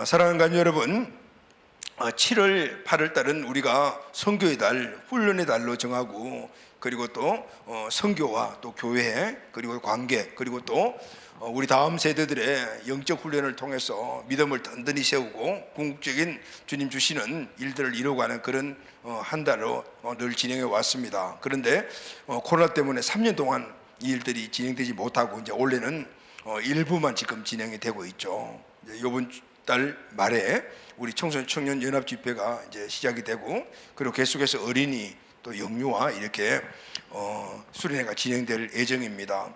사랑하는 간 여러분, 7월 8월 달은 우리가 선교의 달, 훈련의 달로 정하고, 그리고 또 선교와 또 교회, 그리고 관계, 그리고 또 우리 다음 세대들의 영적 훈련을 통해서 믿음을 든든히 세우고 궁극적인 주님 주시는 일들을 이루어가는 그런 한 달로 늘 진행해 왔습니다. 그런데 코로나 때문에 3년 동안 이 일들이 진행되지 못하고 이제 올해는 일부만 지금 진행이 되고 있죠. 이번 달 말에 우리 청년 연합 집회가 이제 시작이 되고, 그리고 계속해서 어린이 또 영유아 이렇게 수련회가 진행될 예정입니다.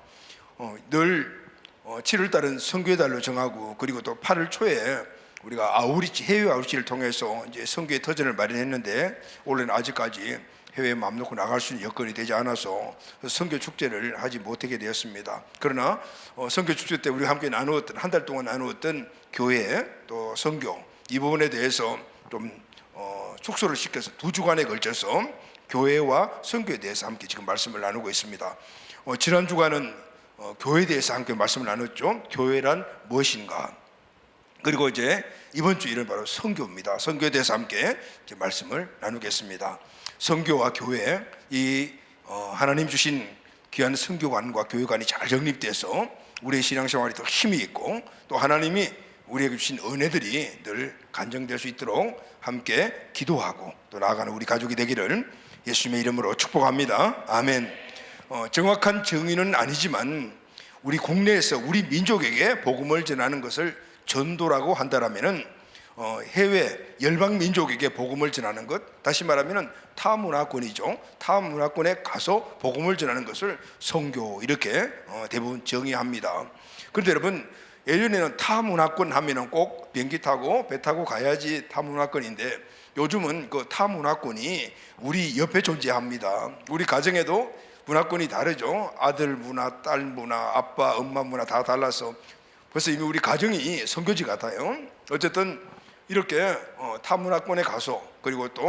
늘 7월 달은 선교의 달로 정하고, 그리고 또 8월 초에 우리가 아우리치, 해외 아우리치를 통해서 이제 선교의 터전을 마련했는데, 올해는 아직까지 해외에 맘 놓고 나갈 수 있는 여건이 되지 않아서 선교 축제를 하지 못하게 되었습니다. 그러나 선교 축제 때 우리가 함께 나누었던, 한 달 동안 나누었던 교회 또 선교, 이 부분에 대해서 좀 축소를 시켜서 2주간에 걸쳐서 교회와 선교에 대해서 함께 지금 말씀을 나누고 있습니다. 지난 주간은 교회에 대해서 함께 말씀을 나눴죠. 교회란 무엇인가? 그리고 이제 이번 주 일은 바로 선교입니다. 선교에 대해서 함께 이제 말씀을 나누겠습니다. 선교와 교회, 이 하나님 주신 귀한 선교관과 교회관이 잘 정립돼서 우리의 신앙생활이 더 힘이 있고, 또 하나님이 우리에게 주신 은혜들이 늘 간증될 수 있도록 함께 기도하고 또 나아가는 우리 가족이 되기를 예수님의 이름으로 축복합니다. 아멘. 정확한 정의는 아니지만 우리 국내에서 우리 민족에게 복음을 전하는 것을 전도라고 한다라면은 해외 열방 민족에게 복음을 전하는 것, 다시 말하면 타문화권이죠. 타문화권에 가서 복음을 전하는 것을 선교, 이렇게 대부분 정의합니다. 그런데 여러분, 예전에는 타문화권 하면은 꼭 비행기 타고 배 타고 가야지 타문화권인데, 요즘은 그 타문화권이 우리 옆에 존재합니다. 우리 가정에도 문화권이 다르죠. 아들 문화, 딸 문화, 아빠, 엄마 문화 다 달라서 벌써 이미 우리 가정이 선교지 같아요. 어쨌든 이렇게 타문화권에 가서, 그리고 또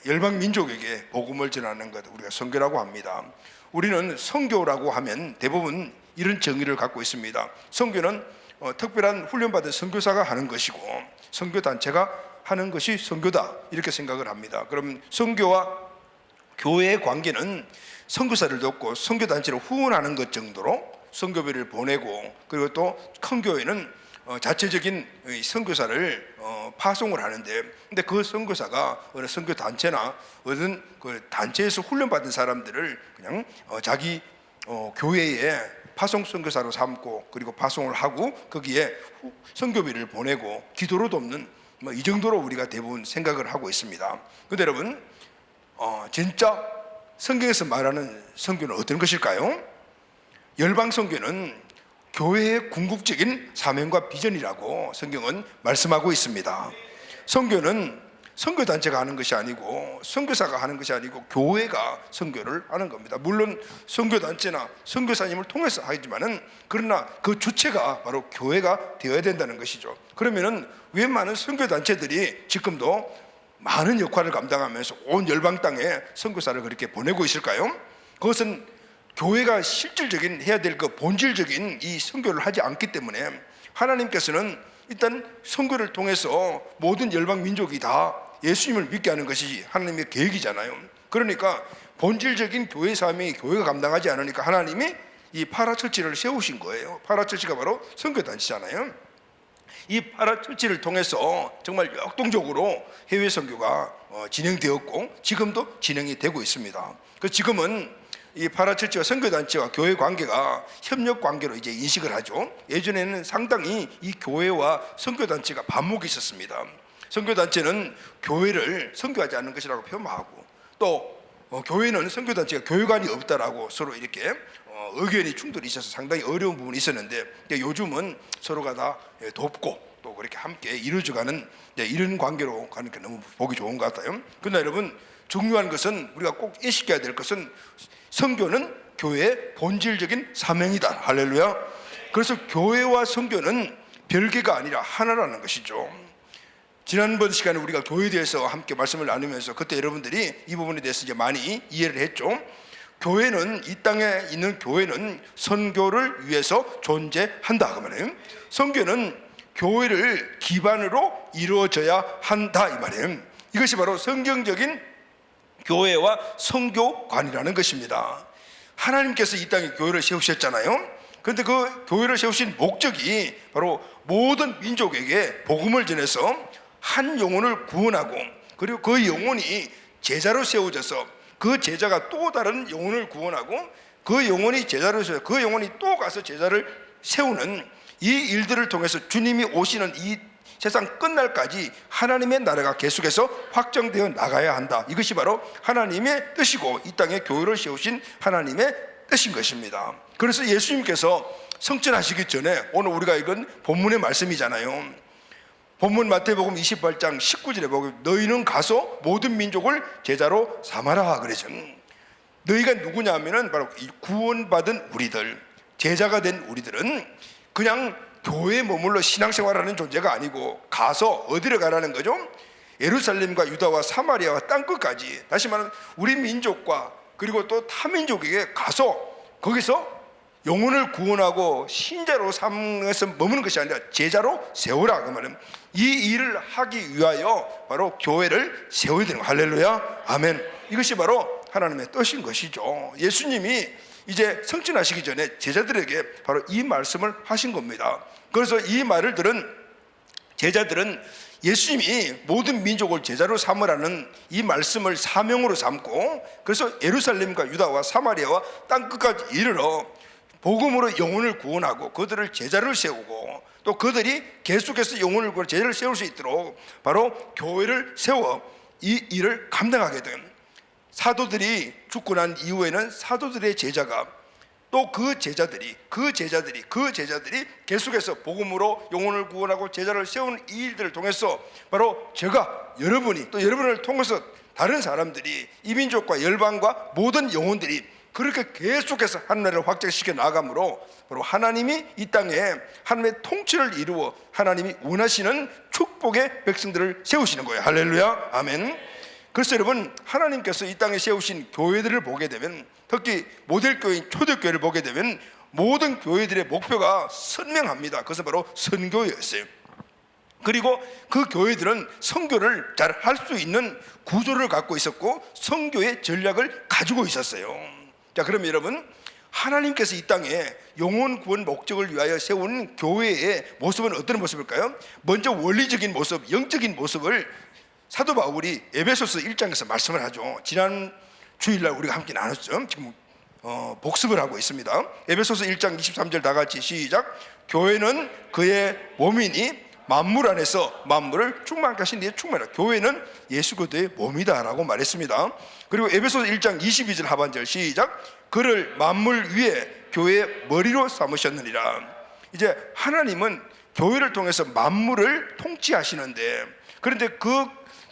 열방 민족에게 복음을 전하는 것, 우리가 선교라고 합니다. 우리는 선교라고 하면 대부분 이런 정의를 갖고 있습니다. 선교는 특별한 훈련받은 선교사가 하는 것이고, 선교단체가 하는 것이 선교다, 이렇게 생각을 합니다. 그럼 선교와 교회의 관계는 선교사를 돕고 선교단체를 후원하는 것 정도로 선교비를 보내고, 그리고 또 큰 교회는 자체적인 선교사를 파송을 하는데, 근데 그 선교사가 어느 선교단체나 어떤 그 단체에서 훈련받은 사람들을 그냥 자기 교회에 파송 선교사로 삼고, 그리고 파송을 하고 거기에 선교비를 보내고 기도로 돕는 이 정도로 우리가 대부분 생각을 하고 있습니다. 근데 여러분, 진짜 성경에서 말하는 선교는 어떤 것일까요? 열방 선교는 교회의 궁극적인 사명과 비전이라고 성경은 말씀하고 있습니다. 선교는 선교단체가 하는 것이 아니고, 선교사가 하는 것이 아니고, 교회가 선교를 하는 겁니다. 물론 선교단체나 선교사님을 통해서 하지만은, 그러나 그 주체가 바로 교회가 되어야 된다는 것이죠. 그러면은 왜 많은 선교단체들이 지금도 많은 역할을 감당하면서 온 열방 땅에 선교사를 그렇게 보내고 있을까요? 그것은 교회가 실질적인 해야 될 그 본질적인 이 선교를 하지 않기 때문에, 하나님께서는 일단 선교를 통해서 모든 열방 민족이 다 예수님을 믿게 하는 것이 하나님의 계획이잖아요. 그러니까 본질적인 교회 사명이 교회가 감당하지 않으니까 하나님이 이 파라처치를 세우신 거예요. 파라처치가 바로 선교단체잖아요. 이 파라처치를 통해서 정말 역동적으로 해외 선교가 진행되었고, 지금도 진행이 되고 있습니다. 그 지금은 이 파라처치와 선교단체와 교회 관계가 협력 관계로 이제 인식을 하죠. 예전에는 상당히 이 교회와 선교단체가 반목이 있었습니다. 선교단체는 교회를 선교하지 않는 것이라고 폄하하고, 또 교회는 선교단체가 교회관이 없다라고 서로 이렇게 의견이 충돌이 있어서 상당히 어려운 부분이 있었는데, 요즘은 서로가 다 돕고 또 그렇게 함께 이루어져가는 이런 관계로 가는 게 너무 보기 좋은 것 같아요. 그러나 여러분, 중요한 것은, 우리가 꼭 인식해야 될 것은, 선교는 교회의 본질적인 사명이다. 할렐루야. 그래서 교회와 선교는 별개가 아니라 하나라는 것이죠. 지난번 시간에 우리가 교회에 대해서 함께 말씀을 나누면서 그때 여러분들이 이 부분에 대해서 이제 많이 이해를 했죠. 교회는, 이 땅에 있는 교회는 선교를 위해서 존재한다 그 말이에요. 선교는 교회를 기반으로 이루어져야 한다 이 말이에요. 이것이 바로 성경적인 교회와 성교관이라는 것입니다. 하나님께서 이 땅에 교회를 세우셨잖아요. 그런데 그 교회를 세우신 목적이 바로 모든 민족에게 복음을 전해서 한 영혼을 구원하고, 그리고 그 영혼이 제자로 세워져서 그 제자가 또 다른 영혼을 구원하고, 그 영혼이 제자로 세워 그 영혼이 또 가서 제자를 세우는 이 일들을 통해서 주님이 오시는 이 세상 끝날까지 하나님의 나라가 계속해서 확정되어 나가야 한다. 이것이 바로 하나님의 뜻이고 이 땅에 교회를 세우신 하나님의 뜻인 것입니다. 그래서 예수님께서 성천하시기 전에, 오늘 우리가 읽은 본문의 말씀이잖아요. 본문 마태복음 28장 19절에 보면 너희는 가서 모든 민족을 제자로 삼아라 그러죠. 너희가 누구냐 하면은 바로 구원받은 우리들, 제자가 된 우리들은 그냥 교회에 머물러 신앙생활하는 존재가 아니고 가서 어디를 가라는 거죠? 예루살렘과 유다와 사마리아와 땅끝까지, 다시 말하면 우리 민족과 그리고 또 타민족에게 가서 거기서 영혼을 구원하고 신자로 삼아서 머무는 것이 아니라 제자로 세우라. 그 말은 이 일을 하기 위하여 바로 교회를 세워야 되는 거예요. 할렐루야, 아멘. 이것이 바로 하나님의 뜻인 것이죠. 예수님이 이제 성천하시기 전에 제자들에게 바로 이 말씀을 하신 겁니다. 그래서 이 말을 들은 제자들은 예수님이 모든 민족을 제자로 삼으라는 이 말씀을 사명으로 삼고, 그래서 예루살렘과 유다와 사마리아와 땅끝까지 이르러 복음으로 영혼을 구원하고 그들을 제자를 세우고, 또 그들이 계속해서 영혼을 구원 제자를 세울 수 있도록 바로 교회를 세워 이 일을 감당하게 된 사도들이 죽고 난 이후에는 사도들의 제자가 또 그 제자들이 계속해서 복음으로 영혼을 구원하고 제자를 세우는 이 일들을 통해서 바로 제가, 여러분이, 또 여러분을 통해서 다른 사람들이, 이민족과 열방과 모든 영혼들이 그렇게 계속해서 하나님을 확장시켜 나가므로 바로 하나님이 이 땅에 하나님의 통치를 이루어 하나님이 원하시는 축복의 백성들을 세우시는 거예요. 할렐루야, 아멘. 그래서 여러분, 하나님께서 이 땅에 세우신 교회들을 보게 되면, 특히 모델교회인 초대교회를 보게 되면 모든 교회들의 목표가 선명합니다. 그것은 바로 선교였어요. 그리고 그 교회들은 선교를 잘 할 수 있는 구조를 갖고 있었고 선교의 전략을 가지고 있었어요. 자, 그럼 여러분, 하나님께서 이 땅에 영혼 구원 목적을 위하여 세운 교회의 모습은 어떤 모습일까요? 먼저 원리적인 모습, 영적인 모습을 사도 바울이 에베소서 1장에서 말씀을 하죠. 지난 주일날 우리가 함께 나눴죠. 지금 복습을 하고 있습니다. 에베소서 1장 23절 다 같이 시작. 교회는 그의 몸이니 만물 안에서 만물을 충만케 하신 이의 충만이라. 교회는 예수 그리스도의 몸이다 라고 말했습니다. 그리고 에베소서 1장 22절 하반절 시작. 그를 만물 위에 교회의 머리로 삼으셨느니라. 이제 하나님은 교회를 통해서 만물을 통치하시는데, 그런데 그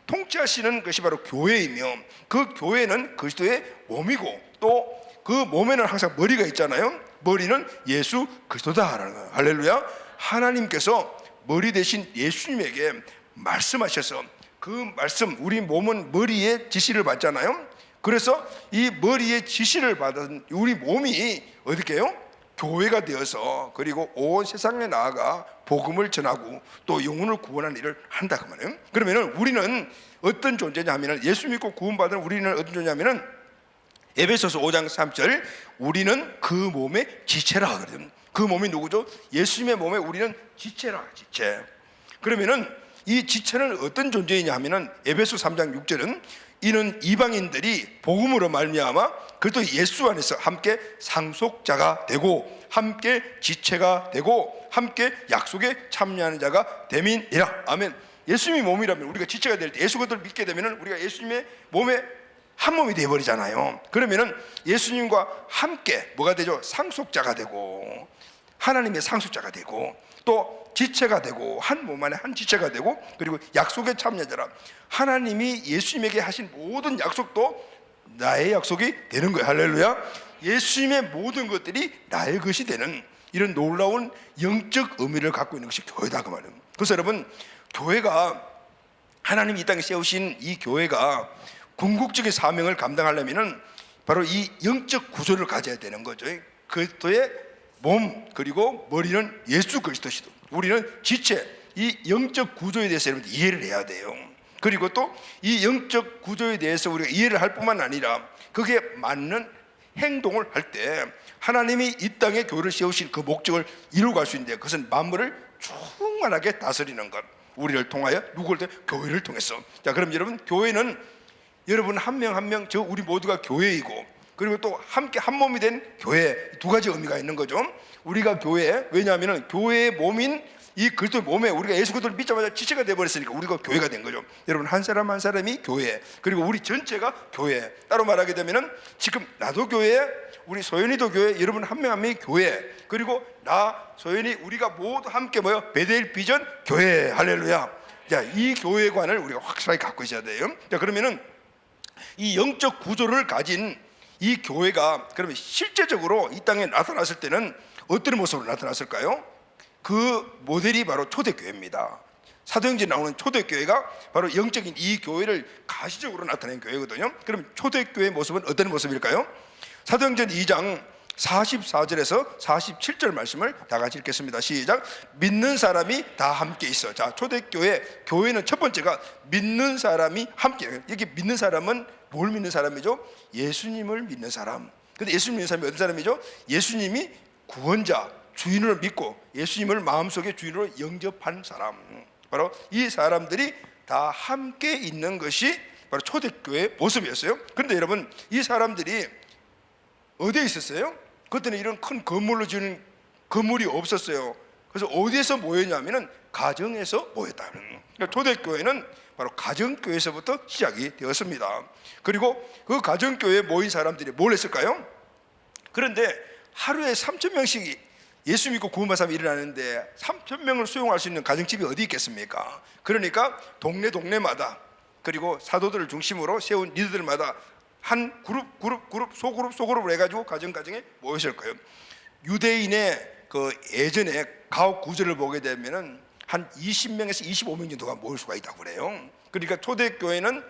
통치하시는 것이 바로 교회이며 그 교회는 그리스도의 몸이고 또 그 몸에는 항상 머리가 있잖아요. 머리는 예수 그리스도다라는 거예요. 할렐루야. 하나님께서 머리 대신 예수님에게 말씀하셔서 그 말씀, 우리 몸은 머리의 지시를 받잖아요. 그래서 이 머리의 지시를 받은 우리 몸이 어떻게 해요? 교회가 되어서 그리고 온 세상에 나아가 복음을 전하고 또 영혼을 구원하는 일을 한다 그 말이에요. 그러면은 우리는 어떤 존재냐면은, 예수 믿고 구원받은 우리는 어떤 존재냐면은 에베소서 5장 3절 우리는 그 몸의 지체라 하거든. 그 몸이 누구죠? 예수님의 몸에 우리는 지체라, 지체. 그러면은 이 지체는 어떤 존재이냐 하면은 에베소 3장 6절은 이는 이방인들이 복음으로 말미암아 그리스도 예수 안에서 함께 상속자가 되고 함께 지체가 되고 함께 약속에 참여하는 자가 됨이니라. 아멘. 예수님이 몸이라면 우리가 지체가 될 때, 예수 그리스도를 믿게 되면은 우리가 예수님의 몸에 한 몸이 되어 버리잖아요. 그러면은 예수님과 함께 뭐가 되죠? 상속자가 되고 하나님의 상속자가 되고 또 지체가 되고 한 몸 안에 한 지체가 되고 그리고 약속에 참여자라. 하나님이 예수님에게 하신 모든 약속도 나의 약속이 되는 거예요. 할렐루야. 예수님의 모든 것들이 나의 것이 되는 이런 놀라운 영적 의미를 갖고 있는 것이 교회다 그 말이에요. 그래서 여러분, 교회가, 하나님이 이 땅에 세우신 이 교회가 궁극적인 사명을 감당하려면은 바로 이 영적 구조를 가져야 되는 거죠. 그리스도의 몸, 그리고 머리는 예수 그리스도시도. 우리는 지체, 이 영적 구조에 대해서 여러분 이해를 해야 돼요. 그리고 또 이 영적 구조에 대해서 우리가 이해를 할 뿐만 아니라 그게 맞는 행동을 할 때 하나님이 이 땅에 교회를 세우신 그 목적을 이루어갈 수 있는데, 그것은 만물을 충만하게 다스리는 것, 우리를 통하여, 누구를 통해? 교회를 통해서. 자, 그럼 여러분, 교회는 여러분 한 명 한 명, 저 우리 모두가 교회이고, 그리고 또 함께 한 몸이 된 교회, 두 가지 의미가 있는 거죠. 우리가 교회, 왜냐하면 교회의 몸인 이 그리스도의 몸에 우리가 예수 그리스도를 믿자마자 지체가 되어버렸으니까 우리가 교회가 된 거죠. 여러분, 한 사람 한 사람이 교회, 그리고 우리 전체가 교회. 따로 말하게 되면은 지금 나도 교회, 우리 소연이도 교회, 여러분 한 명 한 명이 교회, 그리고 나 소연이 우리가 모두 함께 모여 베델 비전 교회. 할렐루야. 자, 이 교회관을 우리가 확실하게 갖고 있어야 돼요. 자, 그러면은 이 영적 구조를 가진 이 교회가 그러면 실제적으로 이 땅에 나타났을 때는 어떤 모습으로 나타났을까요? 그 모델이 바로 초대교회입니다. 사도행전에 나오는 초대교회가 바로 영적인 이 교회를 가시적으로 나타낸 교회거든요. 그럼 초대교회의 모습은 어떤 모습일까요? 사도행전 2장 44절에서 47절 말씀을 다 같이 읽겠습니다. 시작. 믿는 사람이 다 함께 있어. 자, 초대교회, 교회는 첫 번째가 믿는 사람이 함께. 여기 믿는 사람은 뭘 믿는 사람이죠? 예수님을 믿는 사람. 근데 예수님 믿는 사람이 어떤 사람이죠? 예수님이 구원자, 주인을 믿고 예수님을 마음속에 주인으로 영접한 사람, 바로 이 사람들이 다 함께 있는 것이 바로 초대교회의 모습이었어요. 그런데 여러분, 이 사람들이 어디에 있었어요? 그때는 이런 큰 건물로 지은 건물이 없었어요. 그래서 어디에서 모였냐면은 가정에서 모였다. 그러니까 초대교회는 바로 가정교회에서부터 시작이 되었습니다. 그리고 그 가정교회에 모인 사람들이 뭘 했을까요? 그런데 하루에 3,000명씩 예수 믿고 구원받은 사람이 일어나는데 3,000명을 수용할 수 있는 가정집이 어디 있겠습니까? 그러니까 동네마다, 그리고 사도들을 중심으로 세운 리더들마다 한 그룹 소그룹을 해가지고 가정에 모였을 거예요. 유대인의 그 예전에 가옥 구조를 보게 되면은 한 20명에서 25명 정도가 모일 수가 있다고 그래요. 그러니까 초대교회는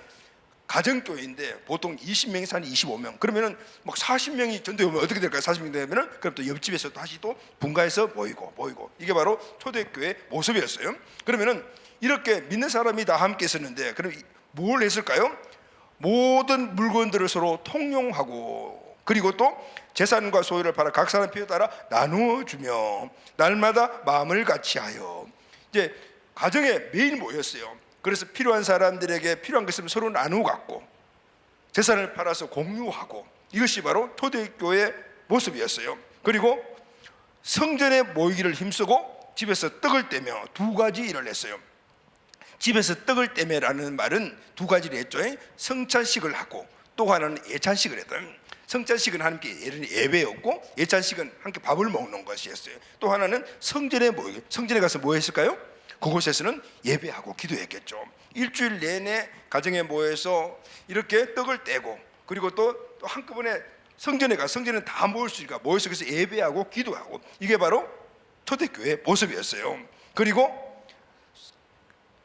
가정교회인데 보통 20명에서 한 25명, 그러면은 막 40명이 전도에 오면 어떻게 될까요? 40명 되면은 그럼 또 옆집에서 다시 또 분가해서 모이고 이게 바로 초대교회의 모습이었어요. 그러면은 이렇게 믿는 사람이 다 함께 있었는데, 그럼 뭘 했을까요? 모든 물건들을 서로 통용하고, 그리고 또 재산과 소유를 팔아 각 사람 필요에 따라 나누어 주며 날마다 마음을 같이하여. 이제 가정에 매일 모였어요. 그래서 필요한 사람들에게 필요한 것을 서로 나누어 갖고 재산을 팔아서 공유하고, 이것이 바로 초대교회의 모습이었어요. 그리고 성전에 모이기를 힘쓰고 집에서 떡을 떼며 두 가지 일을 했어요. 집에서 떡을 떼매라는 말은 두 가지를 했죠. 성찬식을 하고 또 하나는 예찬식을 했다. 성찬식은 함께 예배였고, 예찬식은 함께 밥을 먹는 것이었어요. 또 하나는 성전에 모이기, 성전에 가서 뭐 했을까요? 그곳에서는 예배하고 기도했겠죠. 일주일 내내 가정에 모여서 이렇게 떡을 떼고, 그리고 또 한꺼번에 성전에 가, 성전에 다 모일 수 있으니까 모여서 그래서 예배하고 기도하고, 이게 바로 초대교회의 모습이었어요. 그리고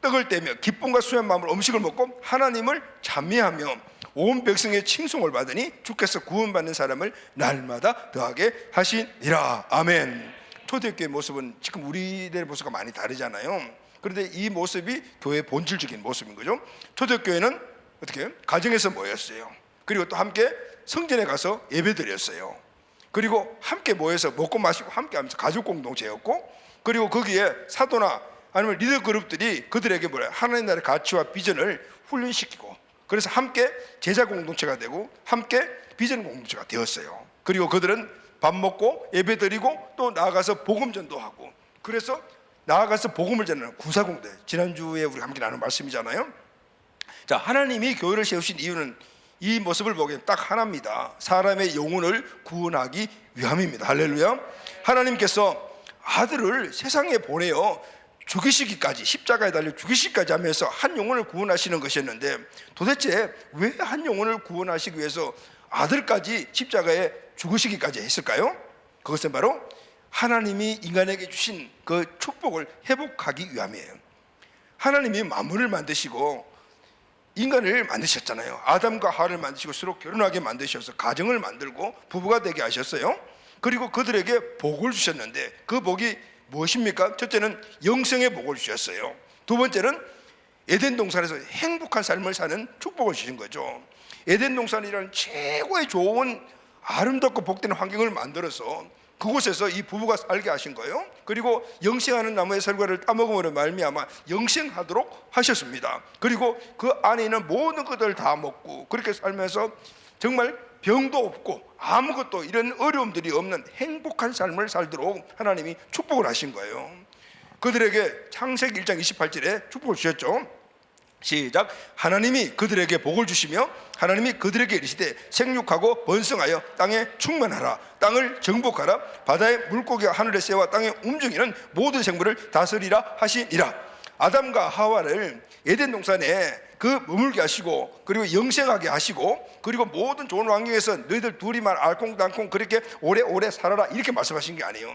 떡을 떼며 기쁨과 수연 마음으로 음식을 먹고 하나님을 찬미하며 온 백성의 칭송을 받으니 주께서 구원받는 사람을 날마다 더하게 하시니라. 아멘. 초대교회의 모습은 지금 우리들의 모습과 많이 다르잖아요. 그런데 이 모습이 교회의 본질적인 모습인 거죠. 초대교회는 어떻게 가정에서 모였어요. 그리고 또 함께 성전에 가서 예배드렸어요. 그리고 함께 모여서 먹고 마시고 함께 하면서 가족 공동체였고, 그리고 거기에 사도나 아니면 리더 그룹들이 그들에게 하나님 나라의 가치와 비전을 훈련시키고, 그래서 함께 제자 공동체가 되고 함께 비전 공동체가 되었어요. 그리고 그들은 밥 먹고 예배 드리고 또 나아가서 복음 전도하고, 그래서 나아가서 복음을 전하는 구사공대, 지난주에 우리가 함께 나눈 말씀이잖아요. 자, 하나님이 교회를 세우신 이유는 이 모습을 보기엔 딱 하나입니다. 사람의 영혼을 구원하기 위함입니다. 할렐루야. 하나님께서 아들을 세상에 보내어 죽이시기까지, 십자가에 달려 죽이시기까지 하면서 한 영혼을 구원하시는 것이었는데, 도대체 왜 한 영혼을 구원하시기 위해서 아들까지 십자가에 죽으시기까지 했을까요? 그것은 바로 하나님이 인간에게 주신 그 축복을 회복하기 위함이에요. 하나님이 만물을 만드시고 인간을 만드셨잖아요. 아담과 하와를 만드시고 서로 결혼하게 만드셔서 가정을 만들고 부부가 되게 하셨어요. 그리고 그들에게 복을 주셨는데 그 복이 무엇입니까? 첫째는 영생의 복을 주셨어요. 두 번째는 에덴 동산에서 행복한 삶을 사는 축복을 주신 거죠. 에덴 동산이라는 최고의 좋은 아름답고 복된 환경을 만들어서 그곳에서 이 부부가 살게 하신 거예요. 그리고 영생하는 나무의 설과를 따먹음으로 말미암아 영생하도록 하셨습니다. 그리고 그 안에 있는 모든 것들을 다 먹고 그렇게 살면서 정말 병도 없고 아무것도 이런 어려움들이 없는 행복한 삶을 살도록 하나님이 축복을 하신 거예요. 그들에게 창세기 1장 28절에 축복을 주셨죠. 시작. 하나님이 그들에게 복을 주시며 하나님이 그들에게 이르시되 생육하고 번성하여 땅에 충만하라. 땅을 정복하라. 바다의 물고기와 하늘의 새와 땅에 움직이는 모든 생물을 다스리라 하시니라. 아담과 하와를 에덴 동산에 머물게 하시고 그리고 영생하게 하시고 그리고 모든 좋은 환경에서 너희들 둘이만 알콩달콩 그렇게 오래오래 살아라 이렇게 말씀하신 게 아니에요.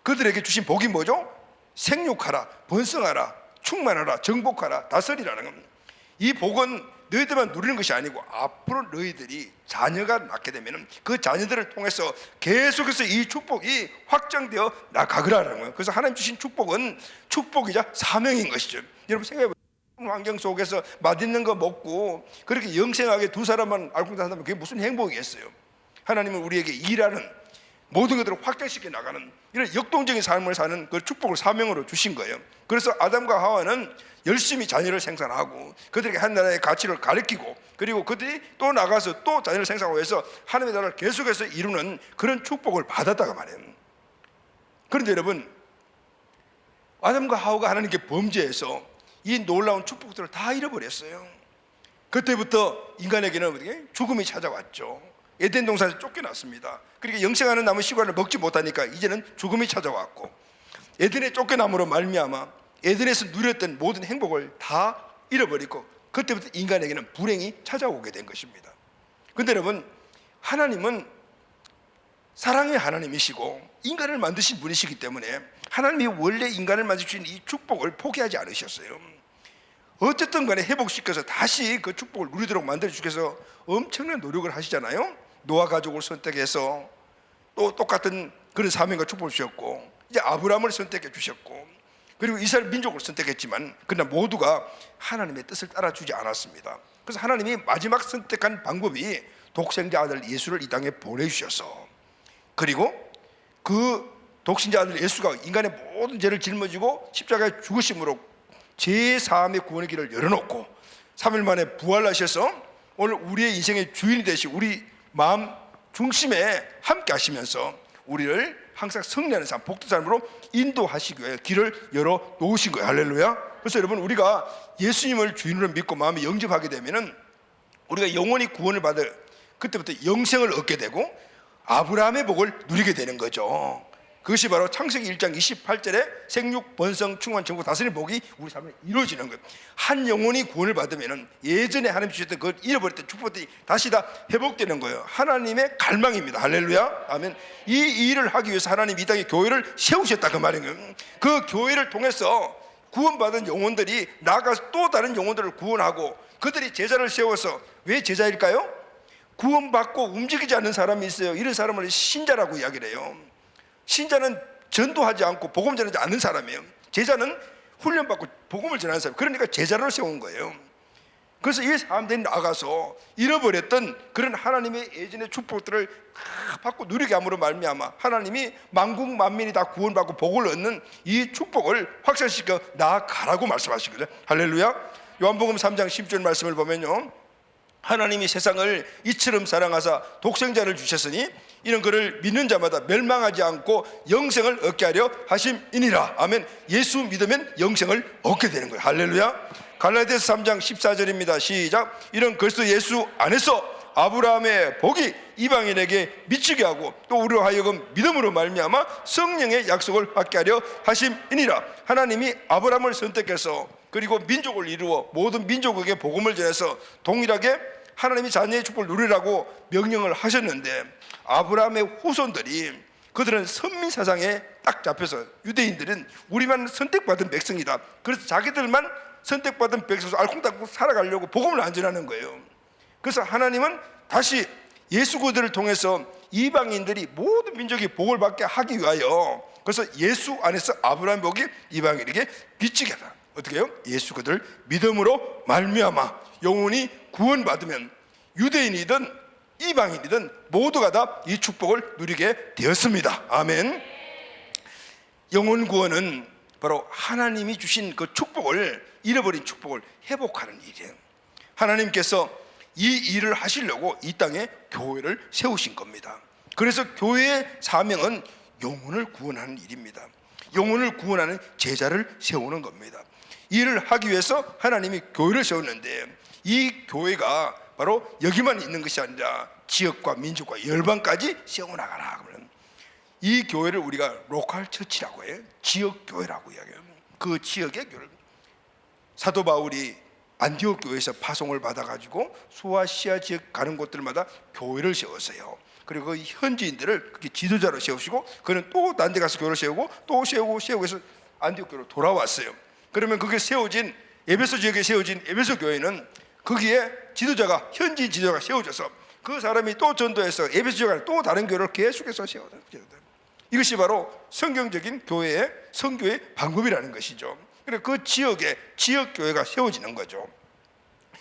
그들에게 주신 복이 뭐죠? 생육하라, 번성하라, 충만하라, 정복하라, 다스리라는 겁니다. 이 복은 너희들만 누리는 것이 아니고 앞으로 너희들이 자녀가 낳게 되면 그 자녀들을 통해서 계속해서 이 축복이 확장되어 나가거라는 거예요. 그래서 하나님 주신 축복은 축복이자 사명인 것이죠. 여러분 생각해보세요. 환경 속에서 맛있는 거 먹고 그렇게 영생하게 두 사람만 알콩달콩하면 그게 무슨 행복이겠어요. 하나님은 우리에게 일하는 모든 것들을 확장시켜 나가는 이런 역동적인 삶을 사는 그 축복을 사명으로 주신 거예요. 그래서 아담과 하와는 열심히 자녀를 생산하고 그들에게 한 나라의 가치를 가르치고 그리고 그들이 또 나가서 또 자녀를 생산하고 해서 하나님의 나라를 계속해서 이루는 그런 축복을 받았다가 말이에요. 그런데 여러분, 아담과 하와가 하나님께 범죄해서 이 놀라운 축복들을 다 잃어버렸어요. 그때부터 인간에게는 죽음이 찾아왔죠. 에덴 동산에서 쫓겨났습니다. 그러니까 영생하는 나무 씨과를 먹지 못하니까 이제는 죽음이 찾아왔고 에덴의 쫓겨남으로 말미암아 에덴에서 누렸던 모든 행복을 다 잃어버리고 그때부터 인간에게는 불행이 찾아오게 된 것입니다. 그런데 여러분, 하나님은 사랑의 하나님이시고 인간을 만드신 분이시기 때문에 하나님이 원래 인간을 만드신 이 축복을 포기하지 않으셨어요. 어쨌든 간에 회복시켜서 다시 그 축복을 누리도록 만들어주셔서 엄청난 노력을 하시잖아요. 노아 가족을 선택해서 또 똑같은 그런 사명과 축복을 주셨고 이제 아브라함을 선택해 주셨고 그리고 이스라엘 민족을 선택했지만 그러나 모두가 하나님의 뜻을 따라주지 않았습니다. 그래서 하나님이 마지막 선택한 방법이 독생자 아들 예수를 이 땅에 보내주셔서 그리고 그 독생자 아들 예수가 인간의 모든 죄를 짊어지고 십자가에 죽으심으로 제3의 구원의 길을 열어놓고 3일 만에 부활하셔서 오늘 우리의 인생의 주인이 되시고 우리 마음 중심에 함께 하시면서 우리를 항상 승리하는 삶, 복된 삶으로 인도하시기 위해 길을 열어 놓으신 거예요. 할렐루야. 그래서 여러분, 우리가 예수님을 주인으로 믿고 마음에 영접하게 되면은 우리가 영원히 구원을 받을 그때부터 영생을 얻게 되고 아브라함의 복을 누리게 되는 거죠. 그것이 바로 창세기 1장 28절에 생육, 번성, 충만, 정복, 다스리는 복이 우리 삶에 이루어지는 거예요. 한 영혼이 구원을 받으면 예전에 하나님 주셨던 그 잃어버렸던 축복들이 다시 다 회복되는 거예요. 하나님의 갈망입니다. 할렐루야. 아멘. 이 일을 하기 위해서 하나님 이 땅에 교회를 세우셨다 그 말인 거예요. 그 교회를 통해서 구원받은 영혼들이 나아가서 또 다른 영혼들을 구원하고 그들이 제자를 세워서 왜 제자일까요? 구원받고 움직이지 않는 사람이 있어요. 이런 사람을 신자라고 이야기를 해요. 신자는 전도하지 않고 복음 전하지 않는 사람이에요. 제자는 훈련받고 복음을 전하는 사람. 그러니까 제자를 세운 거예요. 그래서 이 사람들이 나가서 잃어버렸던 그런 하나님의 예전의 축복들을 다 받고 누리게 함으로 말미암아 하나님이 만국 만민이 다 구원받고 복을 얻는 이 축복을 확산시켜 나아가라고 말씀하신 거죠. 할렐루야. 요한복음 3장 10절 말씀을 보면요, 하나님이 세상을 이처럼 사랑하사 독생자를 주셨으니 이는 그를 믿는 자마다 멸망하지 않고 영생을 얻게 하려 하심이니라. 아멘. 예수 믿으면 영생을 얻게 되는 거예요. 할렐루야. 갈라디아서 3장 14절입니다. 시작. 이런 그리스도 예수 안에서 아브라함의 복이 이방인에게 미치게 하고 또 우리로 하여금 믿음으로 말미암아 성령의 약속을 받게 하려 하심이니라. 하나님이 아브라함을 선택해서 그리고 민족을 이루어 모든 민족에게 복음을 전해서 동일하게 하나님이 자녀의 축복을 누리라고 명령을 하셨는데 아브라함의 후손들이 그들은 선민 사상에 딱 잡혀서 유대인들은 우리만 선택받은 백성이다. 그래서 자기들만 선택받은 백성으로 알콩달콩 살아가려고 복음을 안 전하는 거예요. 그래서 하나님은 다시 예수 그들을 통해서 이방인들이 모든 민족이 복을 받게 하기 위하여 그래서 예수 안에서 아브라함 복이 이방인에게 비치게 하다. 어떻게 해요? 예수 그들 믿음으로 말미암아 영혼이 구원받으면 유대인이든 이방인이든 모두가 다 이 축복을 누리게 되었습니다. 아멘. 영혼 구원은 바로 하나님이 주신 그 축복을, 잃어버린 축복을 회복하는 일이에요. 하나님께서 이 일을 하시려고 이 땅에 교회를 세우신 겁니다. 그래서 교회의 사명은 영혼을 구원하는 일입니다. 영혼을 구원하는 제자를 세우는 겁니다. 이 일을 하기 위해서 하나님이 교회를 세웠는데, 이 교회가 바로 여기만 있는 것이 아니라 지역과 민족과 열방까지 세워나가라. 그러면 이 교회를 우리가 로컬 처치라고 해요. 지역 교회라고 이야기해요. 그 지역의 교회. 사도 바울이 안디옥 교회에서 파송을 받아가지고 소아시아 지역 가는 곳들마다 교회를 세웠어요. 그리고 그 현지인들을 그렇게 지도자로 세우시고, 그는 또 딴 데 가서 교회를 세우고 또 세우고 해서 안디옥 교회로 돌아왔어요. 그러면 그게 세워진 에베소 지역에 세워진 에베소 교회는 거기에 지도자가, 현지인 지도자가 세워져서 그 사람이 또 전도해서 에베소 지역에 또 다른 교회를 계속해서 세워져요. 이것이 바로 성경적인 교회의 선교의 방법이라는 것이죠. 그래서 그 지역에 지역 교회가 세워지는 거죠.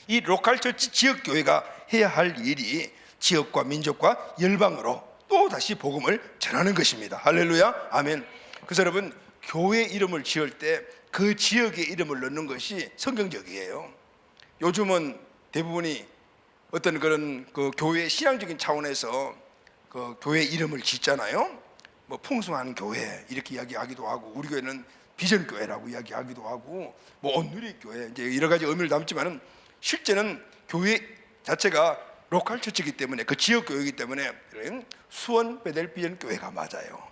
이 로컬 처치 지역 교회가 해야 할 일이 지역과 민족과 열방으로 또 다시 복음을 전하는 것입니다. 할렐루야, 아멘. 그래서 여러분, 교회 이름을 지을 때 그 지역의 이름을 넣는 것이 성경적이에요. 요즘은 대부분이 어떤 그런 그 교회 신앙적인 차원에서 그 교회 이름을 짓잖아요. 뭐 풍성한 교회 이렇게 이야기하기도 하고, 우리 교회는 비전 교회라고 이야기하기도 하고, 뭐 온누리 교회, 이제 여러 가지 의미를 담지만은 실제는 교회 자체가 로컬 처치이기 때문에, 그 지역 교회이기 때문에 수원 베델 비전 교회가 맞아요.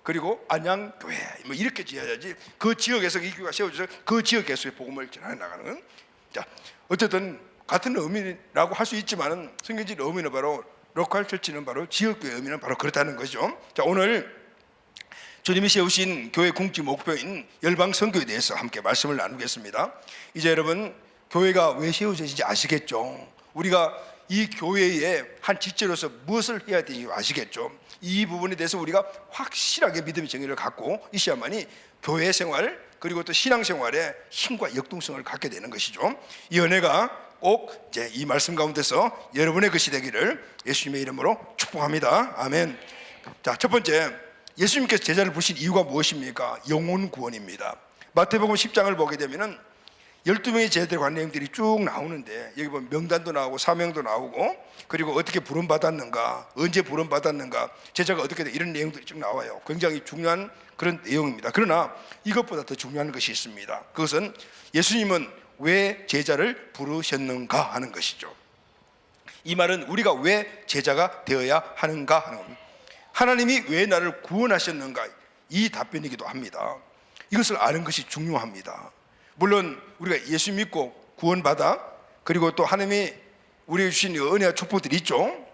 그리고 안양 교회 뭐 이렇게 지어야지 그 지역에서 이 교회가 세워져서 그 지역 개수의 복음을 전해 나가는. 자, 어쨌든 같은 의미라고 할 수 있지만은 성경적 의미는 바로 로컬 처치는 바로 지역 교회 의미는 바로 그렇다는 거죠. 자, 오늘 주님이 세우신 교회 궁지 목표인 열방 선교에 대해서 함께 말씀을 나누겠습니다. 이제 여러분, 교회가 왜 세워졌는지 아시겠죠? 우리가 이 교회의 한 지체로서 무엇을 해야 되는지 아시겠죠? 이 부분에 대해서 우리가 확실하게 믿음의 정의를 갖고 있어야만이 교회 생활 그리고 또 신앙 생활에 힘과 역동성을 갖게 되는 것이죠. 이 은혜가 꼭 이제 이 말씀 가운데서 여러분의 것이 되기를 예수님의 이름으로 축복합니다. 아멘. 자, 첫 번째, 예수님께서 제자를 부르신 이유가 무엇입니까? 영혼 구원입니다. 마태복음 10장을 보게 되면은 12명의 제자들에 관한 내용들이 쭉 나오는데, 여기 보면 명단도 나오고 사명도 나오고, 그리고 어떻게 부름받았는가, 언제 부름받았는가, 제자가 어떻게 돼, 이런 내용들이 쭉 나와요. 굉장히 중요한 그런 내용입니다. 그러나 이것보다 더 중요한 것이 있습니다. 그것은 예수님은 왜 제자를 부르셨는가 하는 것이죠. 이 말은 우리가 왜 제자가 되어야 하는가 하는 겁니다. 하나님이 왜 나를 구원하셨는가, 이 답변이기도 합니다. 이것을 아는 것이 중요합니다. 물론 우리가 예수 믿고 구원받아, 그리고 또 하나님이 우리에게 주신 은혜와 축복들이 있죠.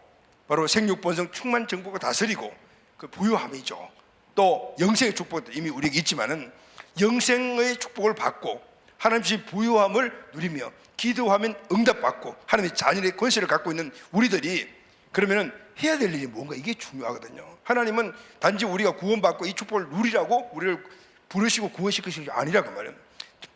바로 생육 번성 충만 정복을 다스리고 그 부유함이죠. 또 영생의 축복도 이미 우리에게 있지만은, 영생의 축복을 받고 하나님 주신 부유함을 누리며 기도하면 응답받고 하나님의 자녀의 권세를 갖고 있는 우리들이 그러면은 해야 될 일이 뭔가, 이게 중요하거든요. 하나님은 단지 우리가 구원받고 이 축복을 누리라고 우리를 부르시고 구원시키신 게 아니라고 말해요.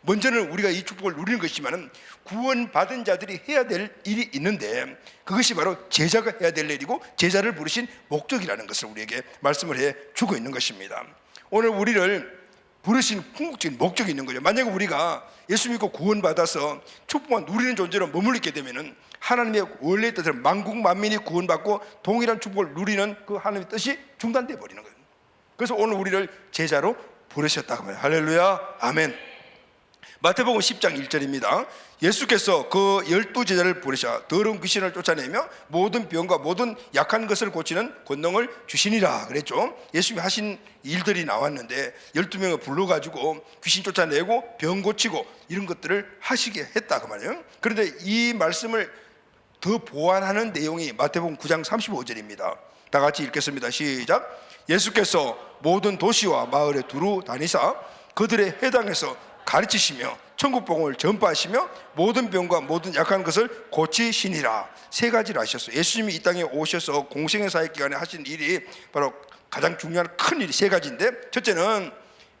먼저는 우리가 이 축복을 누리는 것이지만은 구원받은 자들이 해야 될 일이 있는데, 그것이 바로 제자가 해야 될 일이고 제자를 부르신 목적이라는 것을 우리에게 말씀을 해 주고 있는 것입니다. 오늘 우리를 부르신 궁극적인 목적이 있는 거죠. 만약에 우리가 예수 믿고 구원받아서 축복만 누리는 존재로 머물게 되면은 하나님의 원래의 뜻대로 만국 만민이 구원받고 동일한 축복을 누리는 그 하나님의 뜻이 중단돼 버리는 거예요. 그래서 오늘 우리를 제자로 부르셨다고 말해요. 할렐루야, 아멘. 마태복음 10장 1절입니다. 예수께서 그 12제자를 부르셔 더러운 귀신을 쫓아내며 모든 병과 모든 약한 것을 고치는 권능을 주시니라 그랬죠. 예수님이 하신 일들이 나왔는데 12명을 불러가지고 귀신 쫓아내고 병 고치고 이런 것들을 하시게 했다 그 말이에요. 그런데 이 말씀을 더 보완하는 내용이 마태복음 9장 35절입니다. 다 같이 읽겠습니다. 시작. 예수께서 모든 도시와 마을에 두루 다니사 그들의 회당에서 가르치시며 천국 복음을 전파하시며 모든 병과 모든 약한 것을 고치시니라. 세 가지를 하셨어요. 예수님이 이 땅에 오셔서 공생의 사역 기간에 하신 일이 바로 가장 중요한 큰 일이 세 가지인데, 첫째는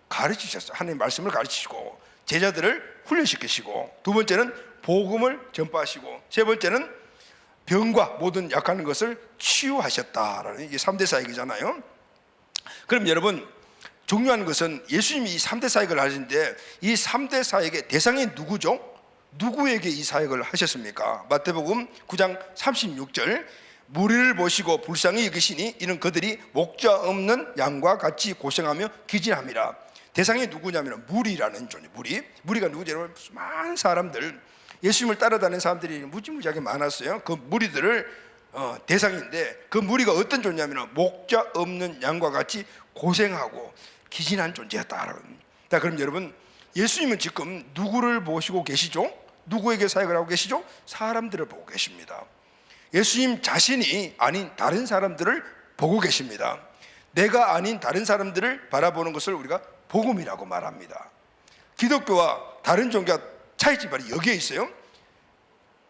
가르치셨어요. 하나님의 말씀을 가르치시고 제자들을 훈련시키시고, 두 번째는 복음을 전파하시고, 세 번째는 병과 모든 약한 것을 치유하셨다라는 이게 3대 사역이잖아요. 그럼 여러분, 중요한 것은 예수님이 이 3대 사역을 하시는데 이 3대 사역의 대상이 누구죠? 누구에게 이 사역을 하셨습니까? 마태복음 9장 36절, 무리를 보시고 불쌍히 여기시니 이는 그들이 목자 없는 양과 같이 고생하며 기진함이라. 대상이 누구냐면 무리라는 존재. 무리가 누구냐면 많은 사람들, 예수님을 따라다니는 사람들이 무지무지하게 많았어요. 그 무리들을 대상인데, 그 무리가 어떤 존재냐면 목자 없는 양과 같이 고생하고 기진한 존재였다. 자, 그럼 여러분, 예수님은 지금 누구를 보시고 계시죠? 누구에게 사역을 하고 계시죠? 사람들을 보고 계십니다. 예수님 자신이 아닌 다른 사람들을 보고 계십니다. 내가 아닌 다른 사람들을 바라보는 것을 우리가 복음이라고 말합니다. 기독교와 다른 종교가 차이점이 여기에 있어요.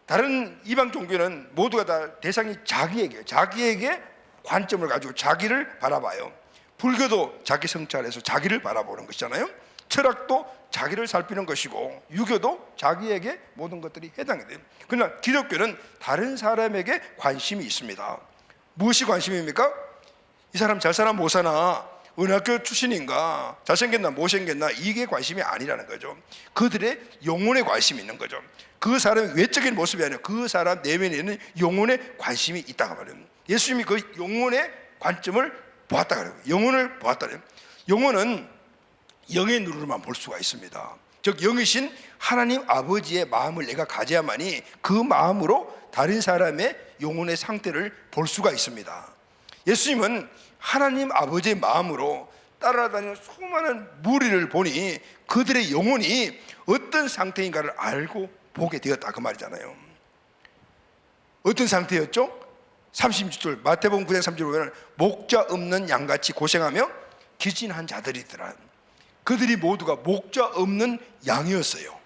다른 이방 종교는 모두가 다 대상이 자기에게 관점을 가지고 자기를 바라봐요. 불교도 자기 성찰해서 자기를 바라보는 것이잖아요. 철학도 자기를 살피는 것이고, 유교도 자기에게 모든 것들이 해당이 돼요. 그러나 기독교는 다른 사람에게 관심이 있습니다. 무엇이 관심입니까? 이 사람 잘 사나 못 사나, 어느 학교 출신인가, 잘생겼나 못생겼나, 이게 관심이 아니라는 거죠. 그들의 영혼에 관심이 있는 거죠. 그 사람의 외적인 모습이 아니라 그 사람 내면에 있는 영혼에 관심이 있다고 말해요. 예수님이 그 영혼의 관점을 보았다 그래요. 영혼을 보았다 그래요. 영혼은 영의 눈으로만 볼 수가 있습니다. 즉 영이신 하나님 아버지의 마음을 내가 가져야만이 그 마음으로 다른 사람의 영혼의 상태를 볼 수가 있습니다. 예수님은 하나님 아버지의 마음으로 따라다니는 수많은 무리를 보니 그들의 영혼이 어떤 상태인가를 알고 보게 되었다, 그 말이잖아요. 어떤 상태였죠? 36절 마태복음 9장 3절 보면 목자 없는 양같이 고생하며 기진한 자들이더라. 그들이 모두가 목자 없는 양이었어요.